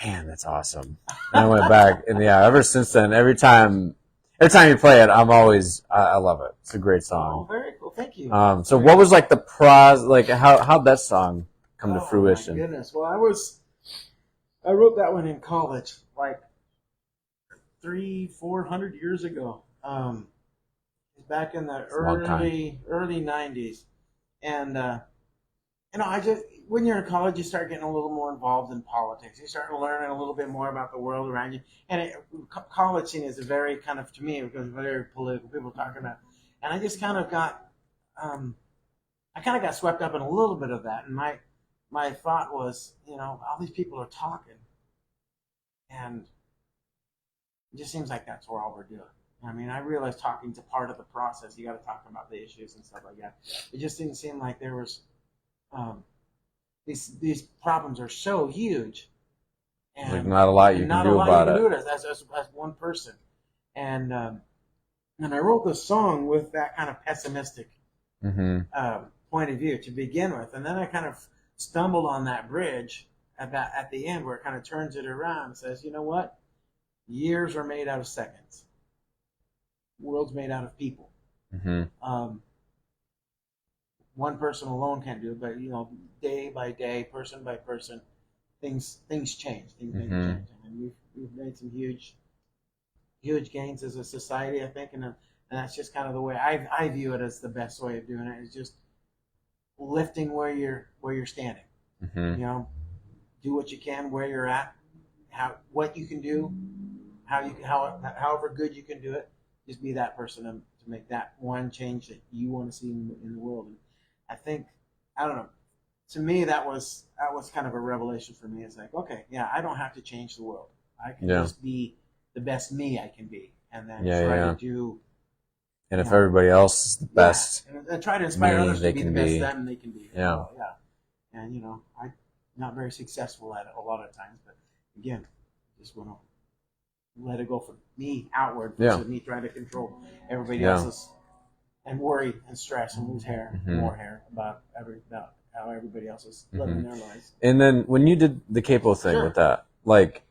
man, that's awesome. And I went back, and yeah, ever since then, every time you play it, I love it. It's a great Oh, song. very cool. Thank you. So what was like the pros, like how'd that song come to fruition? My goodness. Well, I wrote that one in college, like 300-400 years ago. Back in the early 90s. And when you're in college, you start getting a little more involved in politics. You start learning a little bit more about the world around you. And college scene is a very kind of, to me, it was very political. People talking about, and I just kind of got, swept up in a little bit of that. And my thought was, all these people are talking, and it just seems like that's all we're doing. I mean, I realize talking's a part of the process. You got to talk about the issues and stuff like that. It just didn't seem like there was these problems are so huge, and like not a lot you can do about it. As one person, and I wrote the song with that kind of pessimistic point of view to begin with, and then I kind of stumbled on that bridge at the end where it kind of turns it around and says, you know what? Years are made out of seconds. World's made out of people. One person alone can't do it, but day by day, person by person, things change. Things change, and we've made some huge gains as a society, I think, and that's just kind of the way I view it as the best way of doing it. Is just lifting where you're standing. Do what you can where you're at, what you can do, however good you can do it. just be that person to make that one change that you want to see in the world. And I think, I don't know, to me that was kind of a revelation for me. It's like, okay, yeah, I don't have to change the world. I can just be the best me I can be, and then try to do. And if everybody else is the best, and try to inspire others to be the best them they can be. Yeah, and I'm not very successful at it a lot of times, but again, just want to let it go from me outward versus me trying to control everybody else's and worry and stress and lose hair, more hair about how everybody else is living their lives. And then when you did the capo thing with that, like,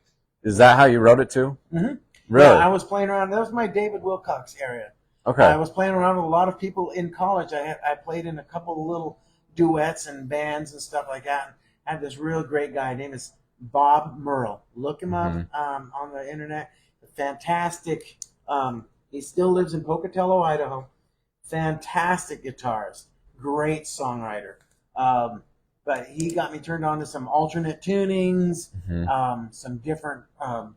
is that how you wrote it too? Mm-hmm. Really? Yeah, I was playing around. That was my David Wilcox area. Okay. I was playing around with a lot of people in college. I played in a couple of little duets and bands and stuff like that. I had this real great guy. His name is Bob Merle. Look him up on the internet. Fantastic. He still lives in Pocatello, Idaho. Fantastic guitarist. Great songwriter. But he got me turned on to some alternate tunings, some different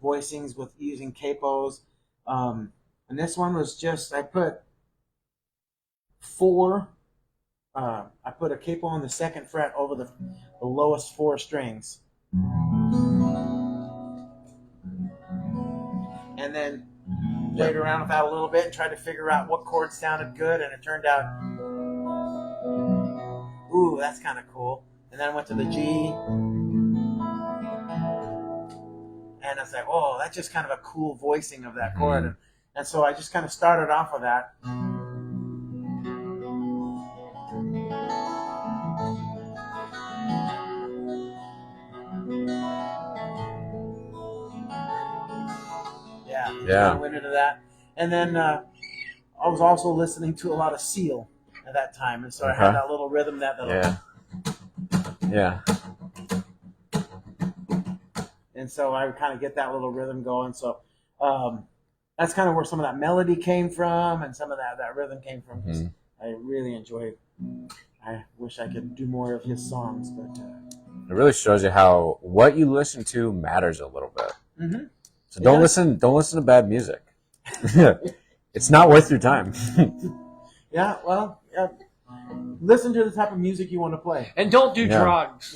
voicings with using capos. And this one was just, I put I put a capo on the second fret over the lowest 4 strings. And then played around with that a little bit and tried to figure out what chords sounded good, and it turned out, ooh, that's kind of cool. And then I went to the G, and I was like, oh, that's just kind of a cool voicing of that chord. And so I just kind of started off with that. Yeah. I went into that. And then I was also listening to a lot of Seal at that time. And so I had that little rhythm, that little... Yeah. And so I would kind of get that little rhythm going. So that's kind of where some of that melody came from and some of that rhythm came from. I really enjoyed it. I wish I could do more of his songs, but... it really shows you how what you listen to matters a little bit. So don't listen to bad music. It's not worth your time. Listen to the type of music you want to play. And don't do drugs.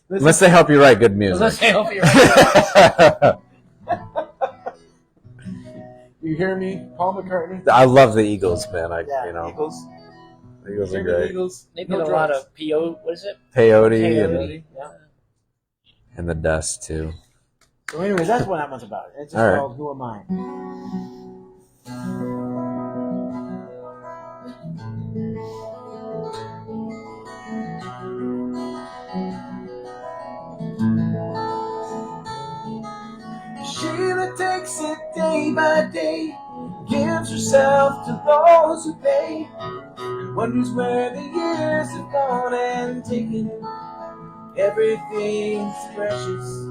Unless they help you write good music. Unless they help you write You hear me? Paul McCartney? I love the Eagles, man. Eagles. The Eagles are great. They did a lot of what is it? Peyote. And the Dust, too. So anyway, that's what that one's about. It's just called Who Am I? Sheila takes it day by day, gives herself to those who pay, and wonders where the years have gone and taken everything's precious.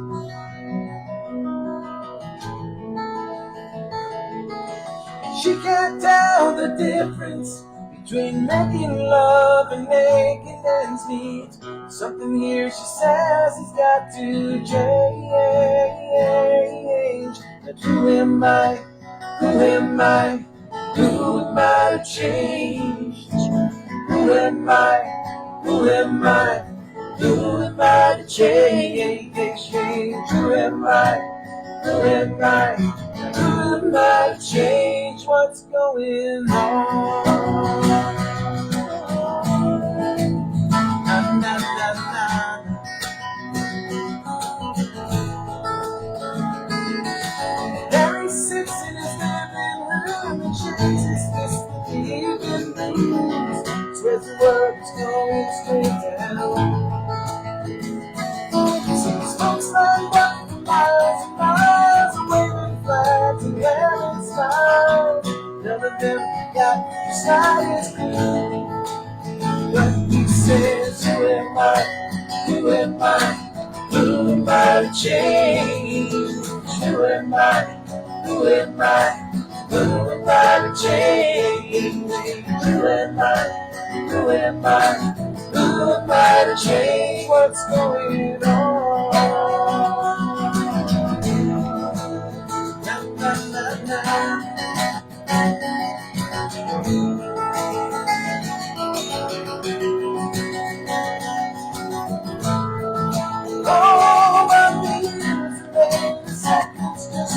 She can't tell the difference between making love and making ends meet. Something here, she says, has got to change. But who am I? Who am I? Who am I to change? Who am I? Who am I? Who am I to change? Who am I? Who am I? Who am I to change what's going on? Na, na, na, na. Harry sits in his living room and shakes his fist at the evening news. Swears the world is going straight to hell. Sees folks lined up for miles and miles, waving flags and having smiles. None of them got the slightest clue. But he says, who am I? Who am I? Who am I to change? Who am I? Who am I? Who am I to change? Who am I? Who am I? Who am I to change what's going on? Na, na, na, na.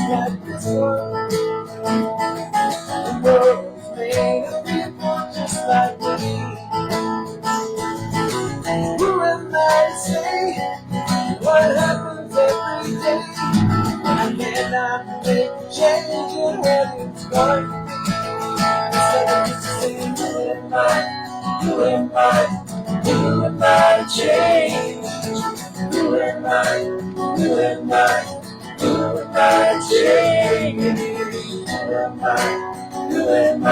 like this one. The world's made of people just like me. Who am I to say what happens every day? I cannot make a change in heaven's going. Instead of just saying, who am I? Who am I? Who am I to change? Who am I? Who am I? Who am I to change? Who am I? Who am I?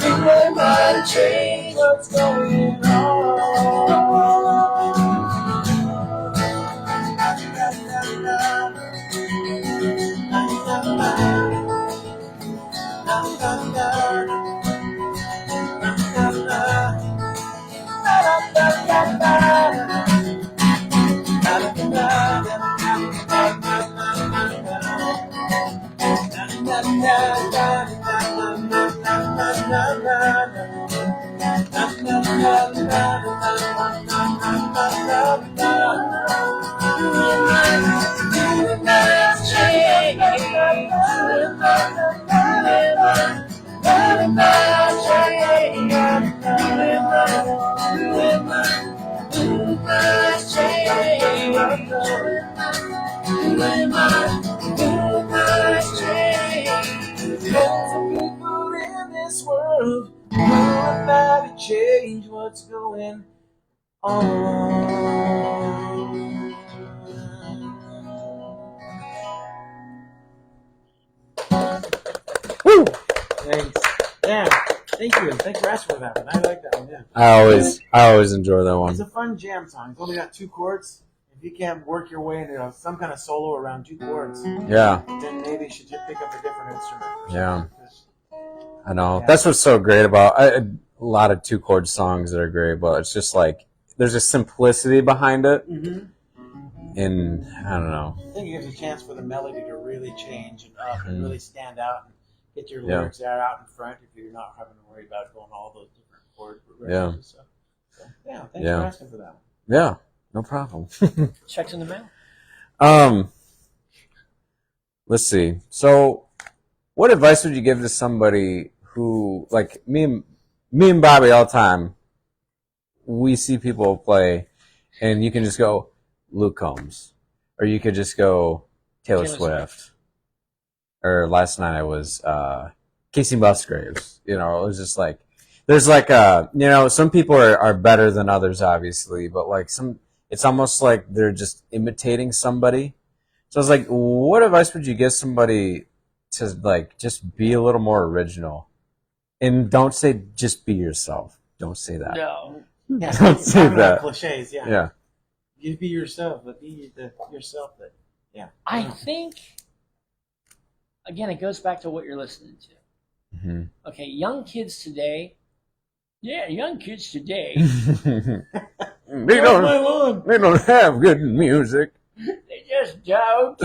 Who am I to change what's going on? Change what's going on. Woo! Thanks. Yeah. Thank you. Thanks for asking for that one. I like that one. Yeah. I always enjoy that one. It's a fun jam song. It's only got 2 chords. If you can't work your way into some kind of solo around 2 chords, yeah, then maybe you should just pick up a different instrument. Yeah. I know. Yeah. That's what's so great about a lot of 2-chord songs that are great, but it's just like there's a simplicity behind it. Mm-hmm. And I don't know. I think it gives a chance for the melody to really change and up and really stand out and get your lyrics out in front if you're not having to worry about going all those different chord progressions and stuff. So, thanks for asking for that one. Yeah, no problem. Checks in the mail. Let's see. So, what advice would you give to somebody who, like me and Bobby all the time, we see people play, and you can just go Luke Combs, or you could just go Taylor Swift. Or last night I was Casey Musgraves. You know, it was just like there's like some people are better than others, obviously, but like it's almost like they're just imitating somebody. So I was like, what advice would you give somebody to like just be a little more original? And don't say just be yourself. Don't say that. No. Yeah, don't say that. Cliches, yeah. Yeah. You be yourself, but be yourself. But yeah. I think again, it goes back to what you're listening to. Mm-hmm. Okay, young kids today. They don't have good music. They just don't.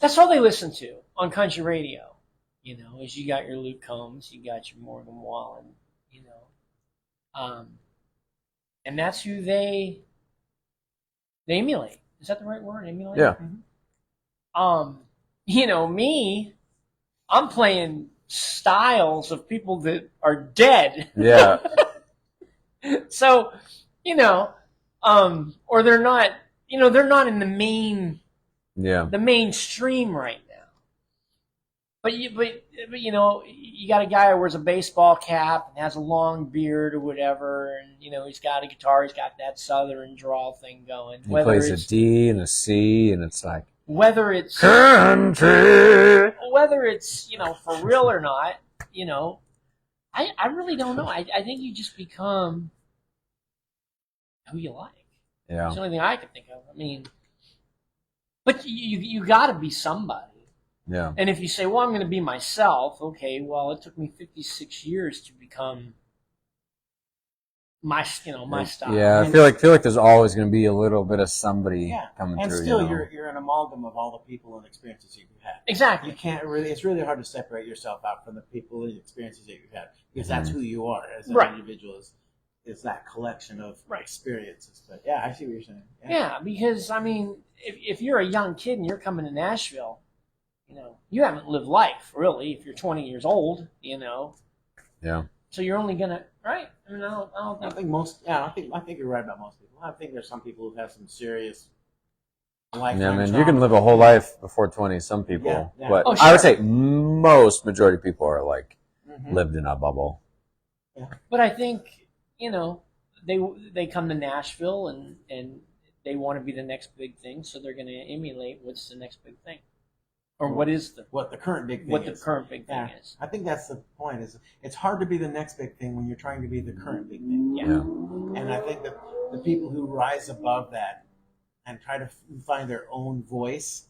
That's all they listen to on country radio. You know, is you got your Luke Combs, you got your Morgan Wallen, you know, and that's who they emulate. Is that the right word? Emulate. Yeah. Mm-hmm. You know, me, I'm playing styles of people that are dead. Yeah. So, you know, or they're not, you know, they're not in the mainstream right now. But you know, you got a guy who wears a baseball cap and has a long beard or whatever, and you know, he's got a guitar, he's got that southern drawl thing going. He plays a D and a C, and it's like whether it's country, whether it's, you know, for real or not, you know, I really don't know. I think you just become who you like. Yeah, it's the only thing I can think of. I mean, but you got to be somebody. Yeah. And if you say, well, I'm going to be myself, okay, well, it took me 56 years to become my style. Yeah, I feel like there's always going to be a little bit of somebody coming through. And still, you're an amalgam of all the people and experiences you've had. Exactly. You can't really. It's really hard to separate yourself out from the people and experiences that you've had because that's who you are as an individual. is that collection of experiences. But yeah, I see what you're saying. Yeah, because I mean, if you're a young kid and you're coming to Nashville, you haven't lived life really. If you're 20 years old, Yeah. So you're only gonna right. I mean, I think most. Yeah, I think you're right about most people. I think there's some people who have some serious lifetime. Yeah, man, you can live a whole life before 20. Some people, but Oh, sure. I would say majority of people are like lived in a bubble. Yeah. But I think they come to Nashville and they want to be the next big thing, so they're going to emulate what's the next big thing, or what the current big thing is. I think that's the point. Is it's hard to be the next big thing when you're trying to be the current big thing. Yeah. And I think that the people who rise above that and try to find their own voice,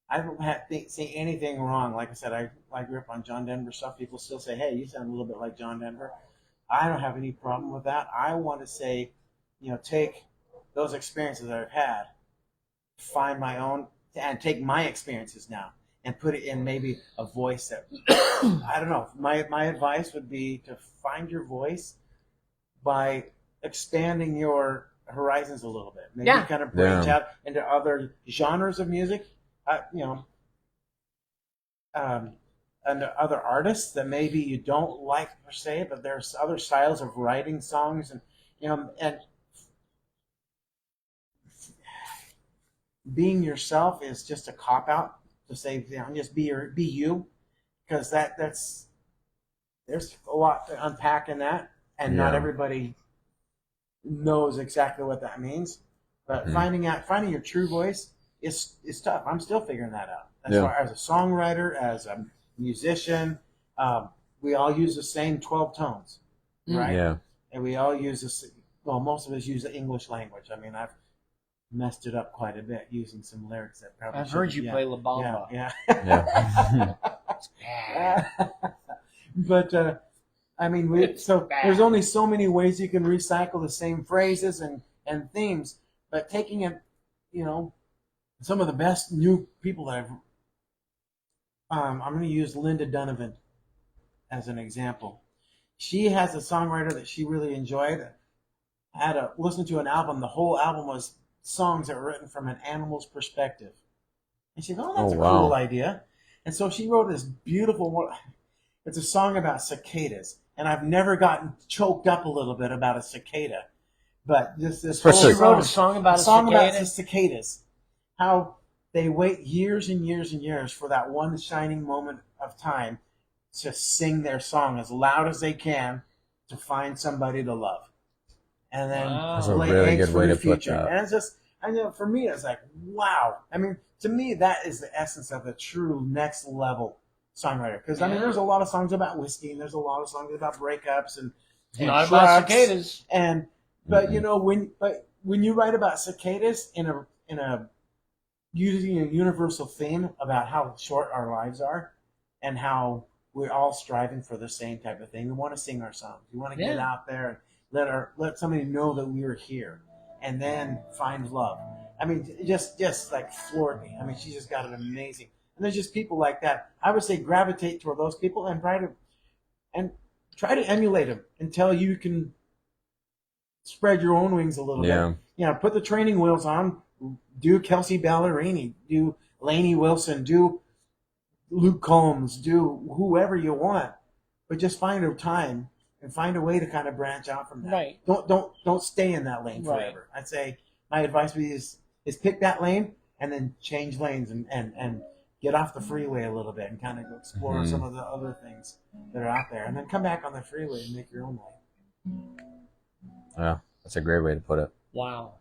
I don't say anything wrong. Like I said, I grew up on John Denver stuff. People still say, "Hey, you sound a little bit like John Denver." I don't have any problem with that. I want to say, take those experiences that I've had, find my own, and take my experiences now and put it in maybe a voice that, I don't know. My advice would be to find your voice by expanding your horizons a little bit. Maybe kind of branch out into other genres of music, and other artists that maybe you don't like per se, but there's other styles of writing songs, and and being yourself is just a cop out to say, just be you, because there's a lot to unpack in that, and not everybody knows exactly what that means. But finding your true voice is tough. I'm still figuring that out. As far as a songwriter, as a musician, we all use the same 12 tones, right? Yeah. And we all use most of us use the English language. I mean, I've messed it up quite a bit using some lyrics that probably I've heard you play La Bamba. Yeah. But I mean, there's only so many ways you can recycle the same phrases and themes. But taking it, some of the best new people that I'm going to use Linda Donovan as an example. She has a songwriter that she really enjoyed. I had listened to an album. The whole album was songs that were written from an animal's perspective. And she thought, that's a cool idea. And so she wrote this beautiful one. It's a song about cicadas. And I've never gotten choked up a little bit about a cicada. But this whole she wrote a song about the cicadas. How they wait years and years and years for that one shining moment of time to sing their song as loud as they can to find somebody to love. And then lay really eggs good for way your to put future. that. And it's just, for me, it's like, wow. I mean, to me, that is the essence of the true next level songwriter. Because, there's a lot of songs about whiskey, and there's a lot of songs about breakups and not about cicadas. But when you write about cicadas in a using a universal theme about how short our lives are and how we're all striving for the same type of thing. We want to sing our songs. We want to get out there and let somebody know that we are here, and then find love. I mean, just like floored me. I mean, she just got an amazing. And there's just people like that. I would say gravitate toward those people and try to emulate them until you can spread your own wings a little bit. Put the training wheels on. Do Kelsey Ballerini, do Lainey Wilson, do Luke Combs, do whoever you want, but just find a time and find a way to kind of branch out from that. Right. Don't stay in that lane forever. I'd say my advice would be is pick that lane and then change lanes and get off the freeway a little bit and kind of go explore some of the other things that are out there, and then come back on the freeway and make your own lane. Yeah, that's a great way to put it. Wow.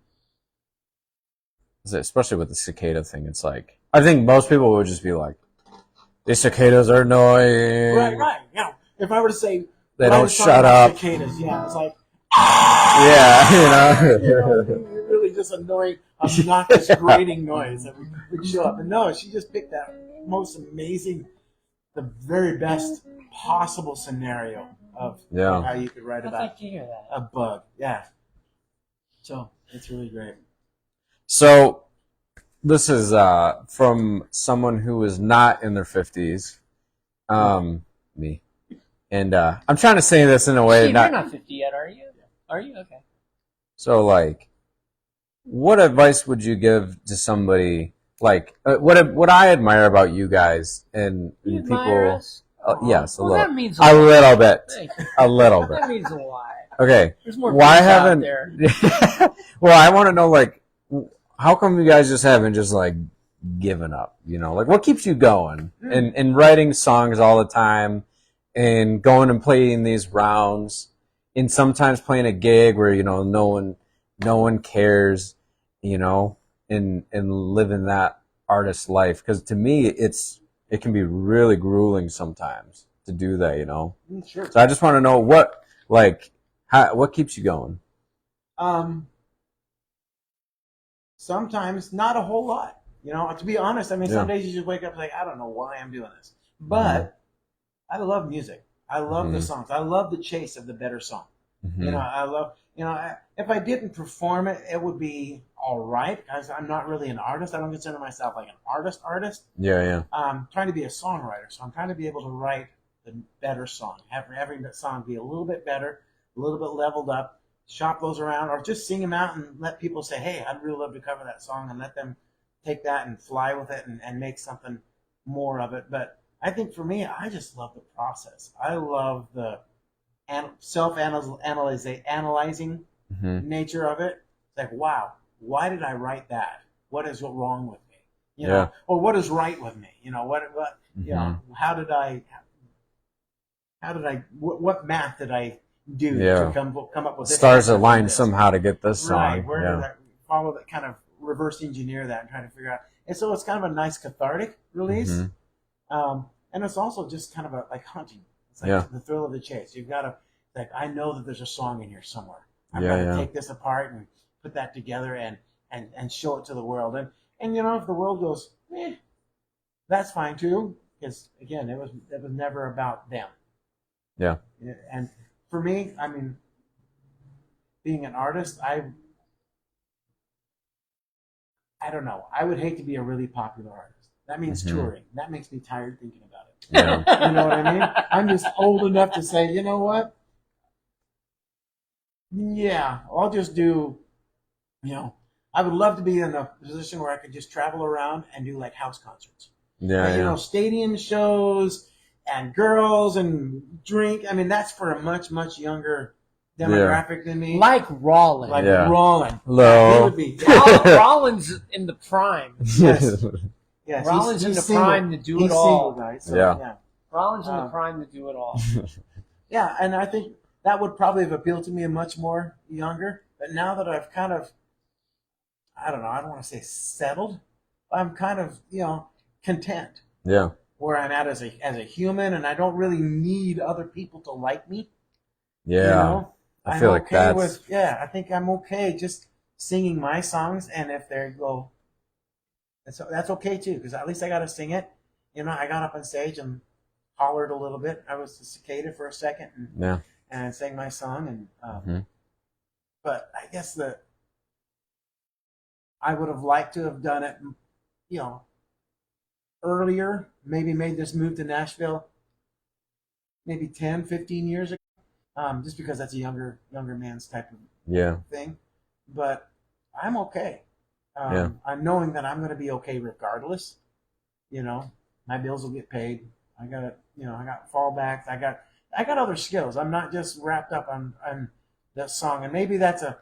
Especially with the cicada thing, it's like, I think most people would just be like, these cicadas are annoying. Right. If I were to say, they don't shut up. Cicadas, it's like, You're really just annoying, obnoxious, grating noise that would show up. And no, she just picked that most amazing, the very best possible scenario of how you could write about a bug. Yeah. So it's really great. So this is from someone who is not in their 50s, me. And I'm trying to say this in a way. Steve, you're not 50 yet, are you? Are you? Okay. So, like, what advice would you give to somebody? Like, what I admire about you guys and admire people. us? Yes, well, that means a little bit. Thank you. A little bit. That means a lot. Okay. There's more why haven't? Out there. Well, I want to know, like, how come you guys just haven't just like given up? You know, like, what keeps you going and writing songs all the time and going and playing these rounds and sometimes playing a gig where no one cares, and living that artist life, because to me it can be really grueling sometimes to do that. Sure. So I just want to know what keeps you going. Sometimes not a whole lot. To be honest, I mean, some days you just wake up like, I don't know why I'm doing this, but I love music. I love the songs. I love the chase of the better song. I love, if I didn't perform it, it would be all right, because I'm not really an artist. I don't consider myself like an artist. Yeah. I'm trying to be a songwriter, so I'm trying to be able to write the better song, having that song be a little bit better, a little bit leveled up, shop those around, or just sing them out and let people say, hey, I'd really love to cover that song, and let them take that and fly with it and make something more of it. But I think for me, I just love the process. I love the self-analyzing nature of it. It's like, wow, why did I write that? What is wrong with me? Or what is right with me? What math did I do to come up with this? Stars aligned somehow to get this song. Right. Where did I follow that, kind of reverse engineer that and try to figure out? And so it's kind of a nice cathartic release. And it's also just kind of like hunting. It's like the thrill of the chase. You've got to, like, I know that there's a song in here somewhere. I've got to take this apart and put that together and show it to the world. And if the world goes, that's fine too. Because again, it was never about them. Yeah. And for me, I mean, being an artist, I don't know. I would hate to be a really popular artist. That means touring. That makes me tired thinking about it. Yeah. You know what I mean? I'm just old enough to say, you know what? Yeah, I'll just do, I would love to be in a position where I could just travel around and do like house concerts. Yeah. Stadium shows and girls and drink. I mean, that's for a much, much younger demographic than me. Like Rollin. Rollin. Low. He would be. Rollin's in the prime. Yes, Rollin's in the prime to do it all. Guys, so, Rollin's in the prime to do it all. Yeah, and I think that would probably have appealed to me much more younger. But now that I've kind of, I don't know, I don't want to say settled, I'm kind of, content. Yeah. Where I'm at as a human, and I don't really need other people to like me. Yeah. I feel like that's... I think I'm okay just singing my songs, and if they go... That's okay too, because at least I got to sing it. I got up on stage and hollered a little bit. I was a cicada for a second, and I sang my song. And but I guess that I would have liked to have done it, earlier. Maybe made this move to Nashville maybe 10, 15 years ago, just because that's a younger man's type of thing. But I'm okay. I'm knowing that I'm going to be okay regardless. My bills will get paid. I got fallbacks. I got other skills. I'm not just wrapped up on that song. And maybe that's I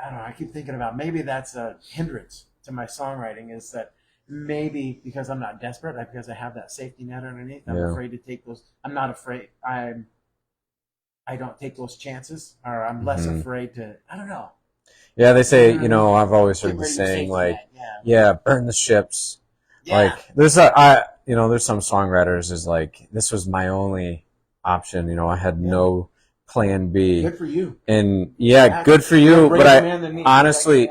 don't know. I keep thinking about maybe that's a hindrance to my songwriting, is that maybe because I'm not desperate, because I have that safety net underneath. I'm afraid to take those. I'm not afraid. I don't take those chances, or I'm less afraid to. I don't know. Yeah, they say, I've always heard the saying, like, burn the ships. Yeah. Like, there's some songwriters is like, this was my only option. I had no plan B. Good for you. And good for you. But honestly,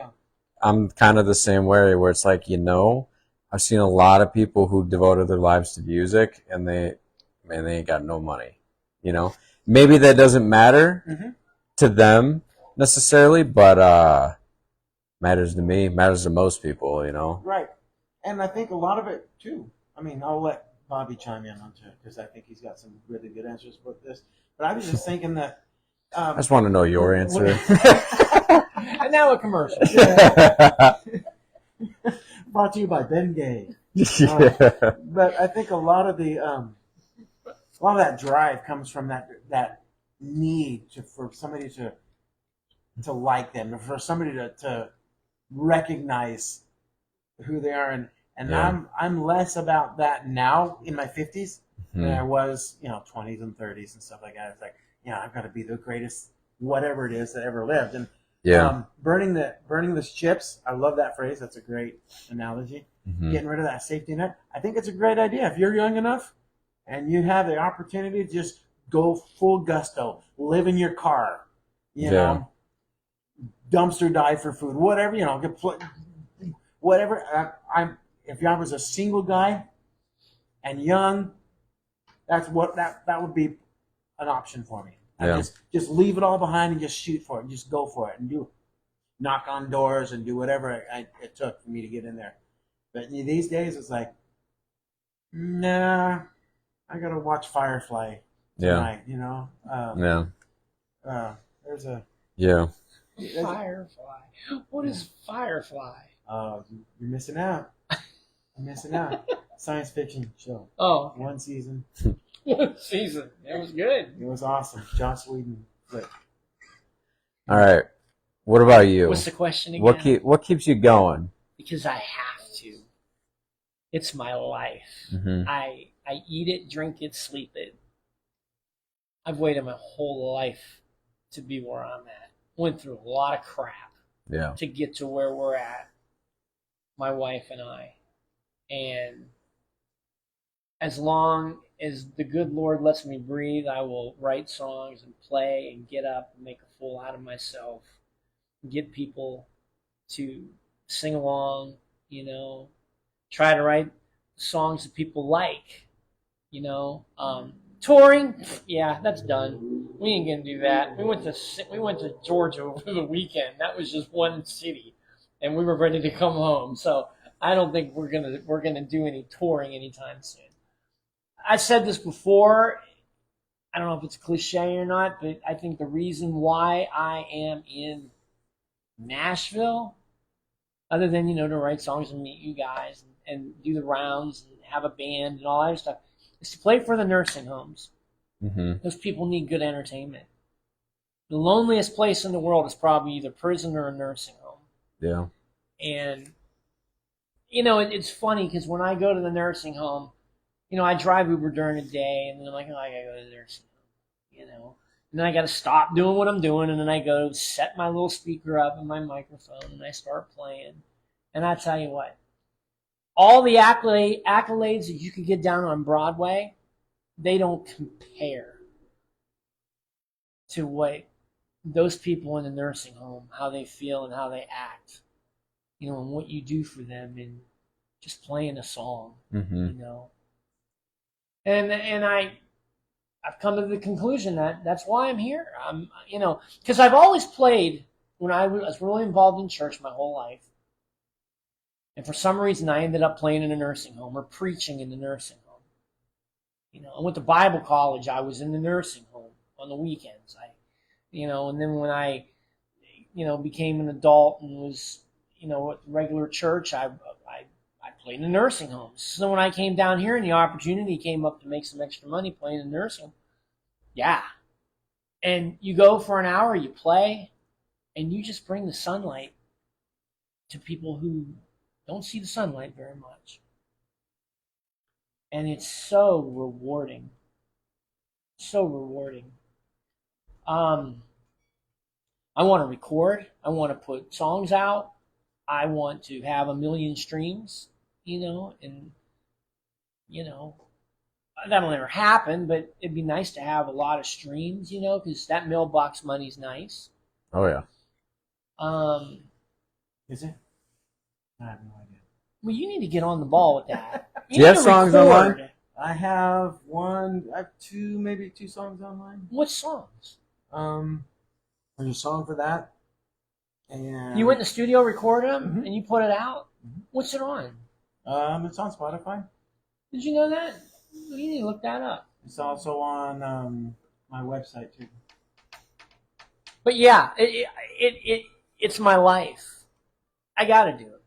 I'm kind of the same way, where it's like, I've seen a lot of people who devoted their lives to music, and they ain't got no money. Maybe that doesn't matter to them necessarily, but matters to me, matters to most people, Right. And I think a lot of it too. I mean, I'll let Bobby chime in on it, because I think he's got some really good answers for this. But I was just thinking that I just want to know your answer. And now a commercial. Brought to you by Ben Gay. Yeah. But I think a lot of that drive comes from that need for somebody to like them, or for somebody to recognize who they are, and Yeah. I'm less about that now in my 50s than I Mhm. was 20s and 30s and stuff like that. It's like I've got to be the greatest whatever it is that ever lived, and Yeah. burning the ships. I love that phrase. That's a great analogy. Mhm. Getting rid of that safety net. I think it's a great idea. If you're young enough and you have the opportunity to just go full gusto, live in your car, dumpster dive for food, whatever, whatever. If I was a single guy and young, that would be an option for me. Yeah. Just leave it all behind and just shoot for it, and just go for it, and knock on doors and do whatever it took for me to get in there. But these days, it's like, nah, I gotta watch Firefly tonight. Yeah. There's a Firefly. What is Firefly? You're missing out. You're missing out. Science fiction show. Oh, One season. one season. It was good. It was awesome. Joss Whedon flick. All right. What about you? What's the question again? What keeps you going? Because I have to. It's my life. Mm-hmm. I eat it, drink it, sleep it. I've waited my whole life to be where I'm at. Went through a lot of crap to get to where we're at, my wife and I. And as long as the good Lord lets me breathe, I will write songs and play and get up and make a fool out of myself. Get people to sing along, try to write songs that people like, touring, yeah, that's done. We ain't gonna do that. We went to Georgia over the weekend. That was just one city, and we were ready to come home. So I don't think we're gonna do any touring anytime soon. I said this before. I don't know if it's a cliche or not, but I think the reason why I am in Nashville, other than to write songs and meet you guys and do the rounds and have a band and all that stuff, is to play for the nursing homes. Mm-hmm. Those people need good entertainment. The loneliest place in the world is probably either prison or a nursing home. Yeah. And it's funny because when I go to the nursing home, I drive Uber during the day, and then I'm like, I gotta go to the nursing home, and then I gotta stop doing what I'm doing, and then I go set my little speaker up and my microphone, and I start playing. And I tell you what, all the accolades that you can get down on Broadway, they don't compare to what those people in the nursing home, how they feel and how they act, and what you do for them in just playing a song, Mm-hmm. And I've come to the conclusion that that's why I'm here. Because I've always played when I was really involved in church my whole life. And for some reason, I ended up playing in a nursing home or preaching in the nursing home. I went to Bible college. I was in the nursing home on the weekends. And then when I, became an adult and was, at regular church, I played in nursing homes. So when I came down here and the opportunity came up to make some extra money playing in nursing home, yeah. And you go for an hour, you play, and you just bring the sunlight to people who don't see the sunlight very much. And it's so rewarding. So rewarding. I want to record. I want to put songs out. I want to have 1 million streams, and, that'll never happen, but it'd be nice to have a lot of streams, because that mailbox money's nice. Oh, yeah. Is it? I have no idea. Well, you need to get on the ball with that. Do you have songs online? I have maybe two songs online. What songs? There's a song for that. And you went in the studio, recorded them, mm-hmm. and you put it out? Mm-hmm. What's it on? It's on Spotify. Did you know that? You need to look that up. It's also on my website too. But yeah, it's my life. I got to do it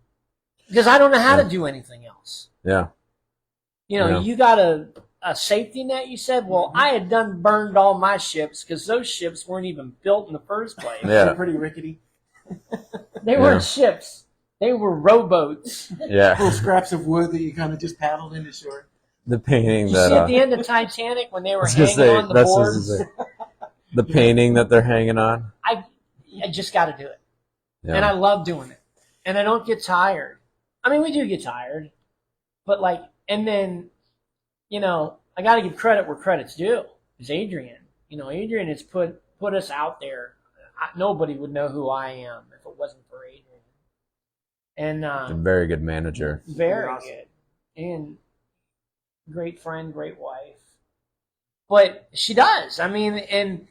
because I don't know how to do anything else. Yeah. You got a safety net, you said? Well, I had burned all my ships because those ships weren't even built in the first place. Yeah. They're pretty rickety. They weren't ships. They were rowboats. Yeah. Little scraps of wood that you kind of just paddled into shore. The painting Did you see at the end of Titanic when they were hanging on the boards? The painting that they're hanging on. I just got to do it. Yeah. And I love doing it. And I don't get tired. I mean, we do get tired. But and then, I got to give credit where credit's due. It's Adrian. Adrian has put us out there. Nobody would know who I am if it wasn't for Adrian. And a very good manager. Very good. And great friend, great wife. But she does. I mean, and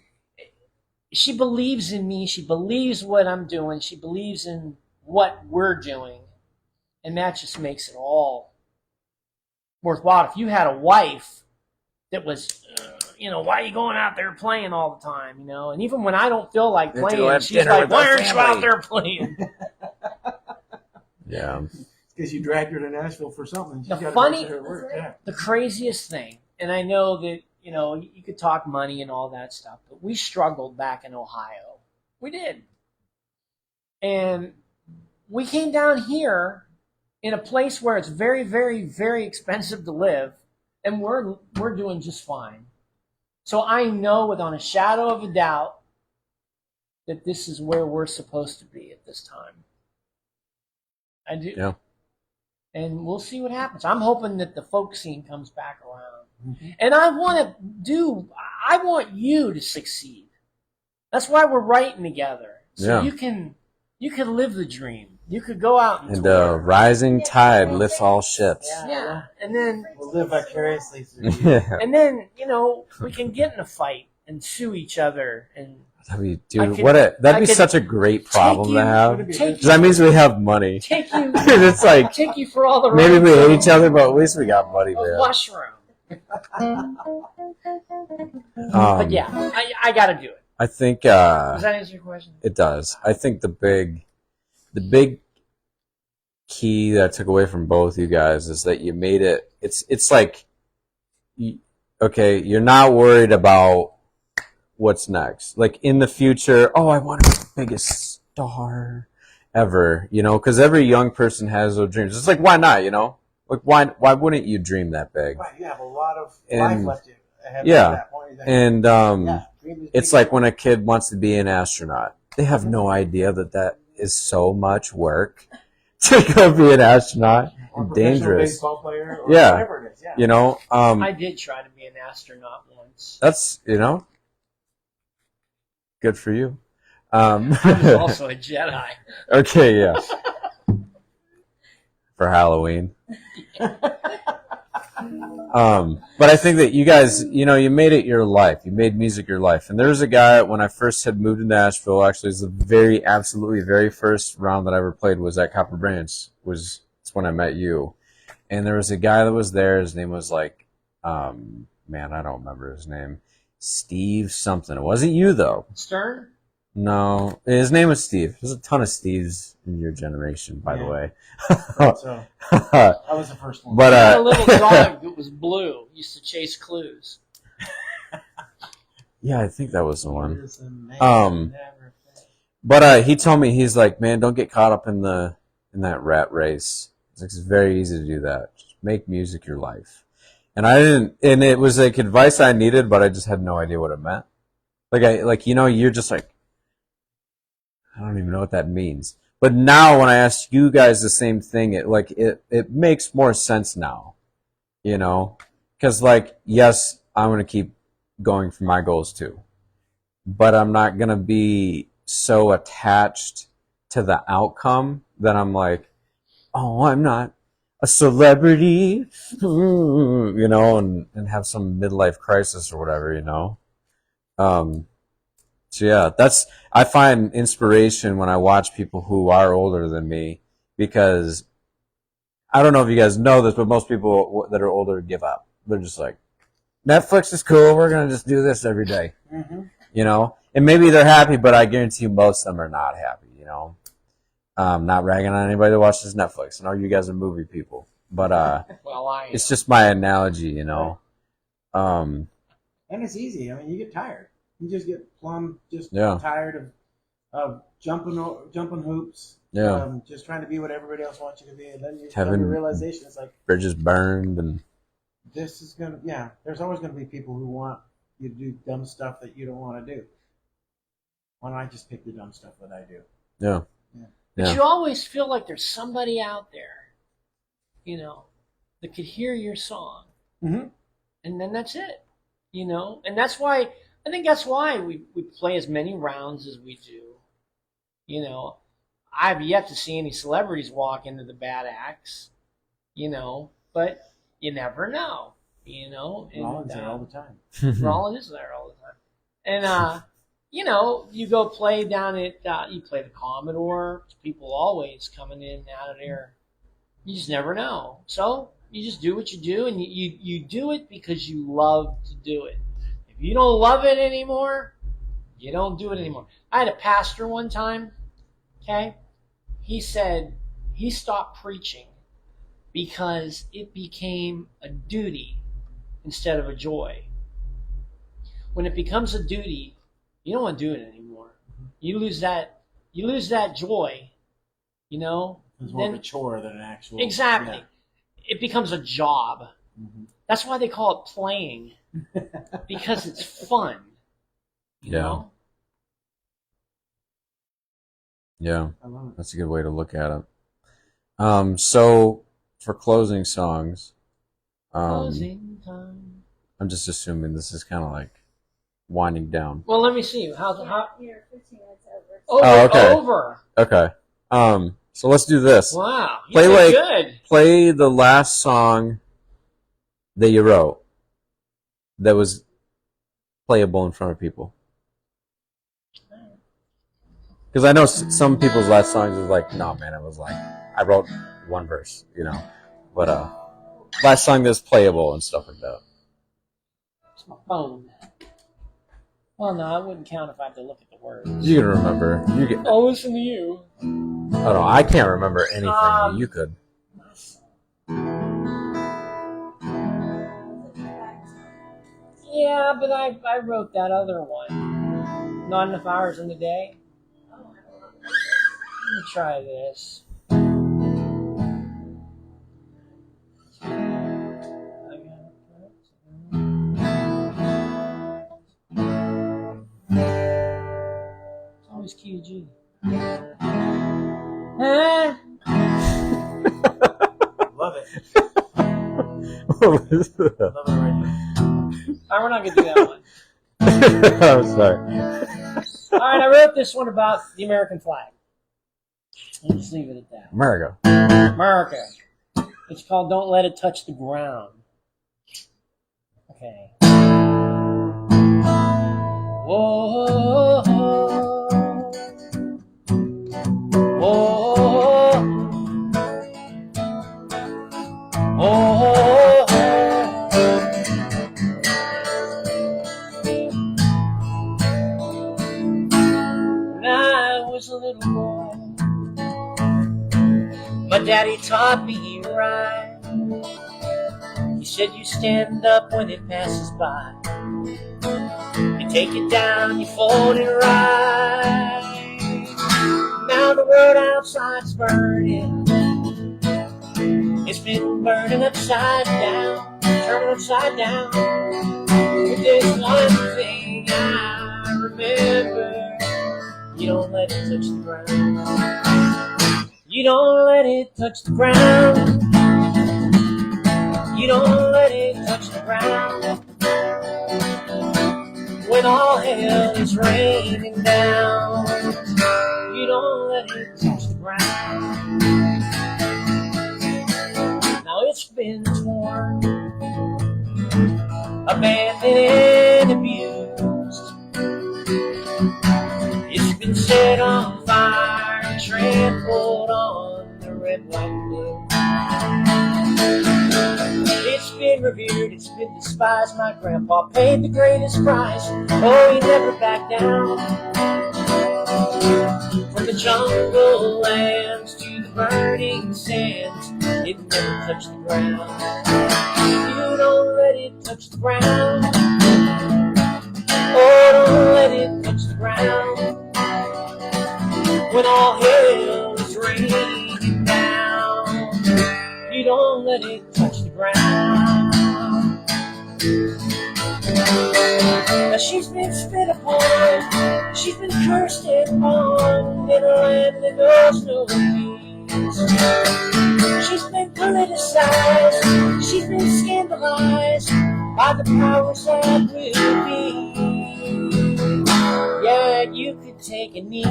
she believes in me. She believes what I'm doing. She believes in what we're doing. And that just makes it all worthwhile. If you had a wife that was, why are you going out there playing all the time, And even when I don't feel like playing, she's like, why aren't you out there playing? Yeah. Because you dragged her to Nashville for something. The craziest thing, and I know that, you could talk money and all that stuff, but we struggled back in Ohio. We did. And we came down here in a place where it's very, very, very expensive to live, and we're doing just fine. So I know without a shadow of a doubt that this is where we're supposed to be at this time. I do. Yeah. And we'll see what happens. I'm hoping that the folk scene comes back around. Mm-hmm. And I want you to succeed. That's why we're writing together. So you can live the dream. You could go out and the rising tide lifts all ships. Yeah. And then we'll live vicariously through you. Yeah. And then, we can get in a fight and sue each other and that'd be such a great problem to have. Because that means we have money. It's like take you for all the maybe we hate each other, but at least we got money there. Mushroom. But yeah, I got to do it. I think. Does that answer your question? It does. I think the big key that I took away from both you guys is that you made it. It's like, you're not worried about what's next. Like in the future, I want to be the biggest star ever, because every young person has those dreams. It's like, why not, Like why wouldn't you dream that big? Right, you have a lot of life left ahead of that point. And it's like when a kid wants to be an astronaut. They have no idea that is so much work to go be an astronaut. Or dangerous baseball player or whatever it is. Yeah. I did try to be an astronaut once. That's good for you. I was also a Jedi. Okay, yeah. For Halloween. But I think that you guys, you made it your life. You made music your life. And there's a guy, when I first had moved to Nashville, actually, it was the absolutely very first round that I ever played was at Copper Branch. It's when I met you. And there was a guy that was there. His name was I don't remember his name. Steve something. It wasn't you, though. Stern? No. His name was Steve. There's a ton of Steves in your generation, by the way. So, I was the first one. But a little dog that was blue used to chase clues. Yeah, I think that was the one. But he told me, he's like, man, don't get caught up in that rat race. It's very easy to do that. Just make music your life. And I didn't, and it was like advice I needed, but I just had no idea what it meant. You're just like, I don't even know what that means. But now when I ask you guys the same thing, it makes more sense now, because yes, I'm going to keep going for my goals too, but I'm not going to be so attached to the outcome that I'm like, oh, I'm not a celebrity, and have some midlife crisis or whatever, So yeah, I find inspiration when I watch people who are older than me, because I don't know if you guys know this, but most people that are older give up. They're just like, Netflix is cool. We're going to just do this every day, And maybe they're happy, but I guarantee you most of them are not happy, you know. Not ragging on anybody that watches Netflix. I know you guys are movie people, but well, it's just my analogy, you know. And it's easy. I mean, you get tired. You just get tired of jumping hoops. Yeah. Just trying to be what everybody else wants you to be, and then you have a realization. It's like bridges burned, and this is gonna. Yeah, there's always gonna be people who want you to do dumb stuff that you don't want to do. Why don't I just pick the dumb stuff that I do? Yeah. But you always feel like there's somebody out there, you know, that could hear your song. Mm-hmm. And then that's it, you know? And that's why, I think that's why we play as many rounds as we do. You know, I've yet to see any celebrities walk into the Bad Axe, you know, but you never know, you know? And, Rollin's there all the time. Rollin is there all the time. And, you know, you go play down at, you play the Commodore, people always coming in and out of there. You just never know. So you just do what you do, and you do it because you love to do it. If you don't love it anymore, you don't do it anymore. I had a pastor one time, okay? He said he stopped preaching because it became a duty instead of a joy. When it becomes a duty, you don't want to do it anymore. You lose that joy, you know. It's more of a chore than an actual. Exactly. Yeah. It becomes a job. Mm-hmm. That's why they call it playing, because it's fun. You know? Yeah. I love it. That's a good way to look at it. So for closing songs, Closing time. I'm just assuming this is kind of like winding down. Well, let me see. How Here, 15 minutes over. Oh, okay. Over. Okay. So let's do this. Wow. You Play did good. Play the last song that you wrote that was playable in front of people. Because I know some people's last songs is like, no, man, it was like, I wrote one verse, you know. But last song that's playable and stuff like that. It's my phone. Well, no, I wouldn't count if I had to look at the words. You can remember. I'll listen to you. Oh no, I can't remember anything. You could. Yeah, but I wrote that other one. Not enough hours in the day. Let me try this. It's always QG. Love it. What was that? Love it right here. All right, we're not going to do that one. I'm sorry. All right, I wrote this one about the American flag. We'll just leave it at that. America. America. It's called Don't Let It Touch the Ground. Okay. Whoa. Whoa. Whoa. When I was a little boy, my daddy taught me right. He said you stand up when it passes by. You take it down, you fold it right. Now the world outside's burning. It's been burning upside down, turning upside down. But there's one thing I remember. You don't let it touch the ground. You don't let it touch the ground. You don't let it touch the ground. When all hell is raining down, you don't let it touch the ground. Now it's been torn, abandoned and abused. It's been set on fire and trampled on the red, white, blue. It's been revered, it's been despised. My grandpa paid the greatest price. Oh, he never backed down. From the jungle lands to the burning sands, it never touched the ground. You don't let it touch the ground. Oh, don't let it touch the ground. When all hell is raining down, you don't let it touch the ground. Now she's been spit upon, she's been cursed and born in a land that knows no peace. She's been politicized, she's been scandalized by the powers that will be. Yeah, you could take a knee,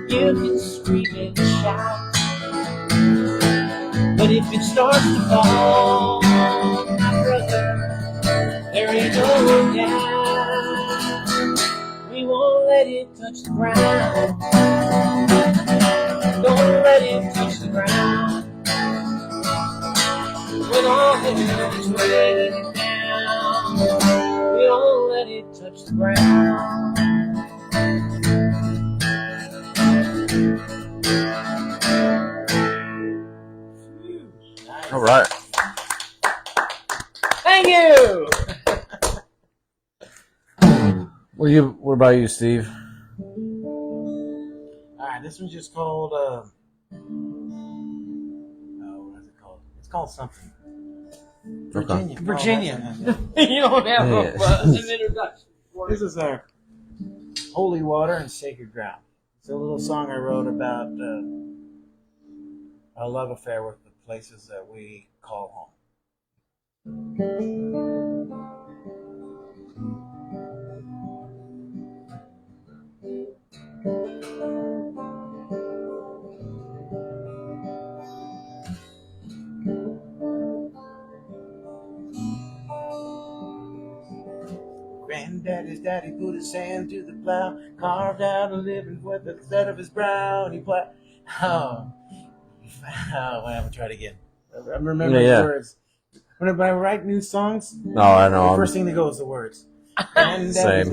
you can scream and shout, but if it starts to fall, my brother, there ain't no doubt. We won't let it touch the ground. Don't let it touch the ground. When all hell is raining down, we don't let it touch the ground. All right. Thank you. What about you, Steve? All right, this one's just called. What is it called? It's called something. Virginia. Okay. Virginia. You don't have an introduction. This is our holy water and sacred ground. It's a little song I wrote about our love affair with the places that we call home. Granddaddy's daddy put his hand to the plow, carved out a living with the sweat of his brow, and he plowed. Oh, well, I'm gonna try it again. I'm remembering the words. Whenever I write new songs, I know. the first thing that goes is the words. Granddaddy's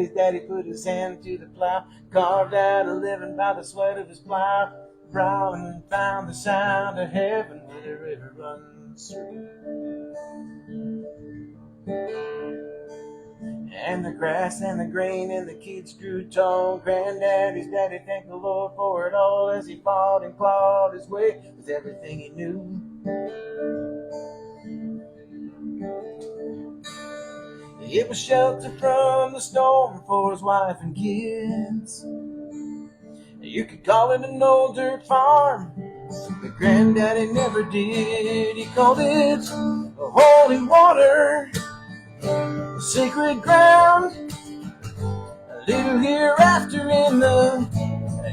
daddy put his hand to the plow, carved out a living by the sweat of his brow, and found the sound of heaven where the river runs through. And the grass and the grain and the kids grew tall. Granddaddy's daddy thanked the Lord for it all as he fought and clawed his way with everything he knew. It was shelter from the storm for his wife and kids. You could call it an old dirt farm, but Granddaddy never did. He called it the holy water, sacred ground, a little hereafter in the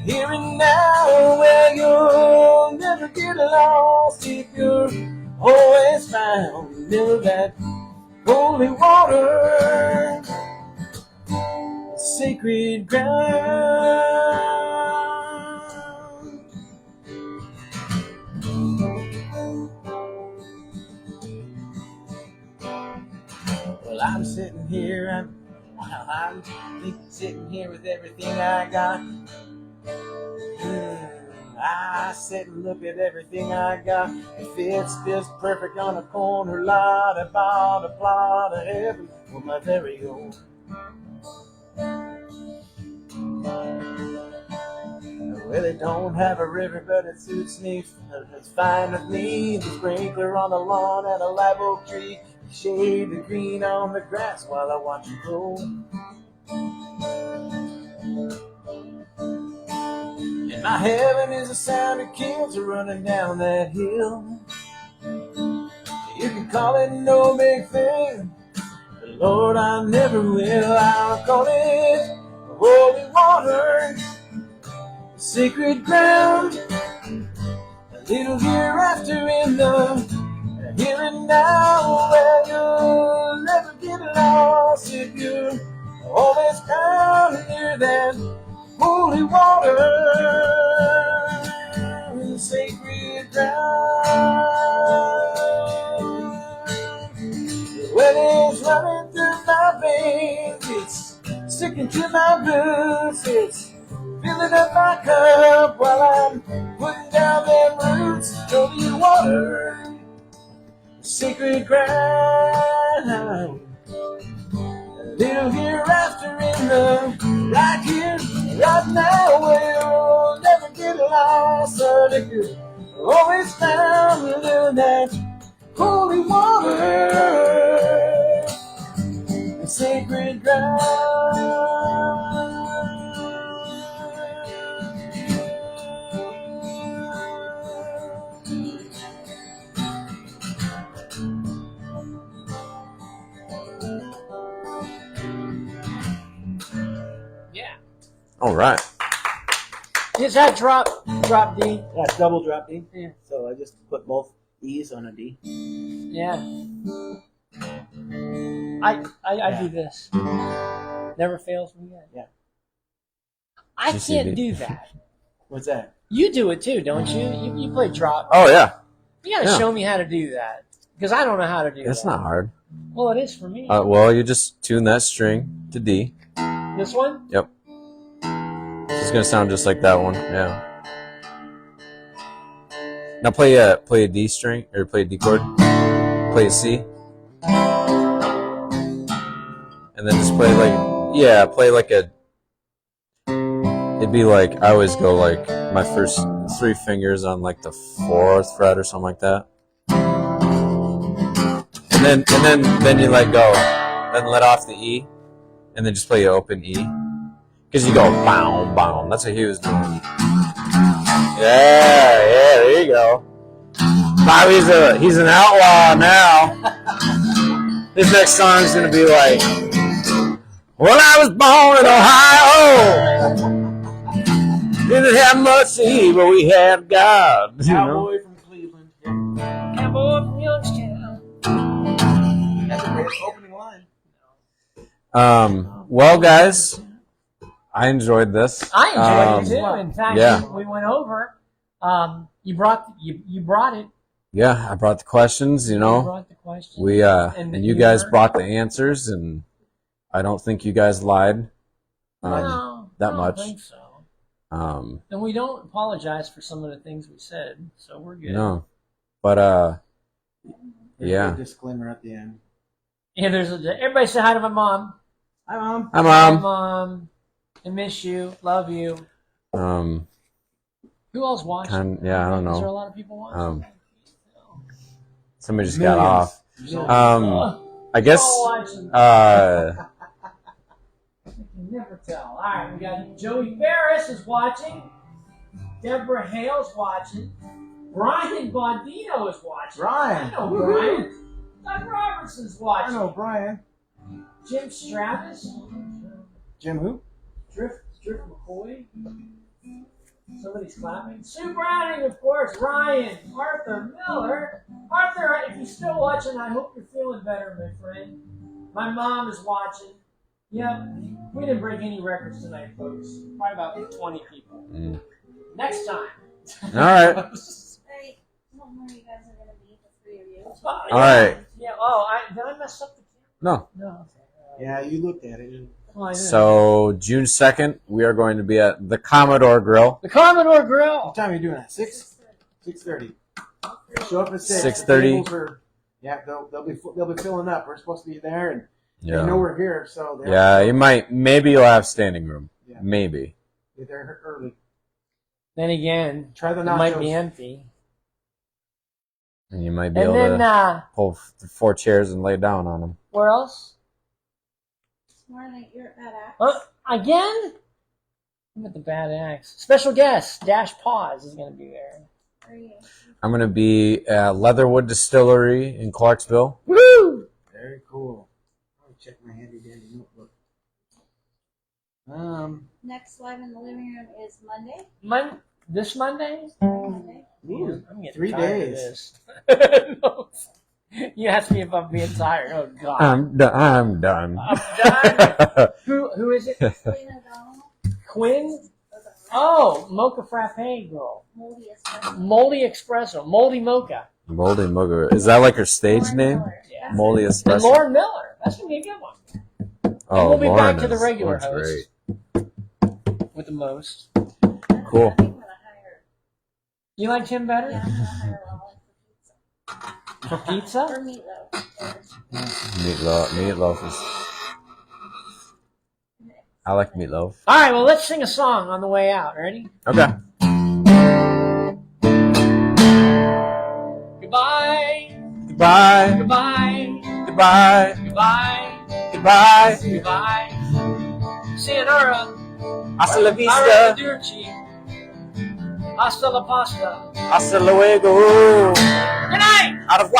here and now, where you'll never get lost if you're always found near that holy water, sacred ground. Well, I'm sitting here, I'm sitting here with everything I got. I sit and look at everything I got. It fits just perfect on a corner lot. I bought a plot of heaven for my very own. Well, it don't have a river, but it suits me. It's fine with me. The sprinkler on the lawn and a live oak tree. Shade the green on the grass while I watch it grow. And my heaven is the sound of kids running down that hill. You can call it no big thing, but Lord, I never will. I'll call it holy water, sacred ground, a little hereafter in the here and now, where you'll never get lost if you're always found near that holy water, sacred ground. veins. It's sticking to my boots. It's filling up my cup while I'm putting down them roots. Holy water, sacred ground. Little hereafter in the right here, right now. We'll never get lost. But it could always found within that holy water, sacred ground. Yeah. All right. Is that drop D? That's double drop D. Yeah. So I just put both E's on a D. Yeah. I do this. Never fails me yet. Yeah. I can't do that. What's that? You do it too, don't you? You play drop. Oh yeah. You gotta show me how to do that. Because I don't know how to do that. It's not hard. Well, it is for me. Well, you just tune that string to D. This one? Yep. It's gonna sound just like that one. Yeah. Now play a D string or play a D chord. Play a C. And then just play play like a. It'd be like I always go like my first 3 fingers on like the 4th fret or something like that. And then you let go, then let off the E, and then just play an open E, because you go boom boom. That's what he was doing. Yeah, there you go. Bobby's he's an outlaw now. This next song is gonna be like, when I was born in Ohio, didn't have much to eat, but we had God. Cowboy from Cleveland. Cowboy from Youngstown. That's a great opening line. Well, guys, I enjoyed this. I enjoyed it too. In fact, we went over. You brought it. Yeah, I brought the questions. You brought the questions. We and you guys brought the answers, and I don't think you guys lied that much. I don't think so. And we don't apologize for some of the things we said, so we're good. No, but There's yeah. a disclaimer at the end. Yeah, everybody say hi to my mom. Hi, Mom. Hi, Hi, Mom. Mom. I miss you. Love you. Who else watching? I don't know. Is there a lot of people watching? Somebody just got off. I guess. I can never tell. All right, we got Joey Ferris is watching. Deborah Hale's watching. Brian Bondino is watching. Brian. I know Brian. Doug Robertson's watching. I know Brian. Jim Stravis. Jim who? Drift McCoy. Somebody's clapping. Sue Browning, of course. Ryan. Arthur Miller. Arthur, if you're still watching, I hope you're feeling better, my friend. My mom is watching. Yep. We didn't break any records tonight, folks. Probably about 20 people. Next time. All right. Hey, what more you guys are going to be, the 3 of you? All right. Yeah. Did I mess up the camera? No. No. Yeah, you looked at it. So June 2nd, we are going to be at the Commodore Grill. The Commodore Grill. What time are you doing that? 6:30. Show up at 6. 6:30. Yeah, they'll be filling up. We're supposed to be there, and Yeah. they know we're here, so Yeah, maybe you'll have standing room. Yeah. Maybe. Be there early. Then again, Try the it nachos. might be empty. And you might be And able then, to pull 4 chairs and lay down on them. where else? Tomorrow night you're at Bad Axe. Again? I'm at the Bad Axe. Special guest, Dash Pause is going to be there. Where are you? I'm going to be at Leatherwood Distillery in Clarksville. Woo! Very cool. I'll check my handy dandy notebook. Next live in the living room is Monday. This Monday? Monday. Ooh, I'm getting 3 tired days. of this. No. You asked me if I'm being tired. Oh, God. I'm done. I'm done. Who is it? Queen O'Donnell. Quinn? Oh, Mocha Frappe girl. Moldy Espresso. Moldy Espresso. Moldy Mocha. Moldy Mugger. Is that like her stage Lauren name? Miller. Yeah. Moldy And Espresso. Lauren Miller. That's going to be a good one. Oh, and we'll be Lauren back to the is- regular Lauren's host with the most. great. Cool. I think I'm gonna hire. You like him better? Yeah, I'm gonna hire Rollin For pizza? for meatloaf. Meatloaf is. I like meatloaf. All right, well, let's sing a song on the way out. Ready? Okay. Goodbye. Goodbye. Goodbye. Goodbye. Goodbye. Goodbye. Goodbye. Sayonara. Hasta la vista. Arrivederci. Hasta la pasta. Hasta luego. Good night. Out of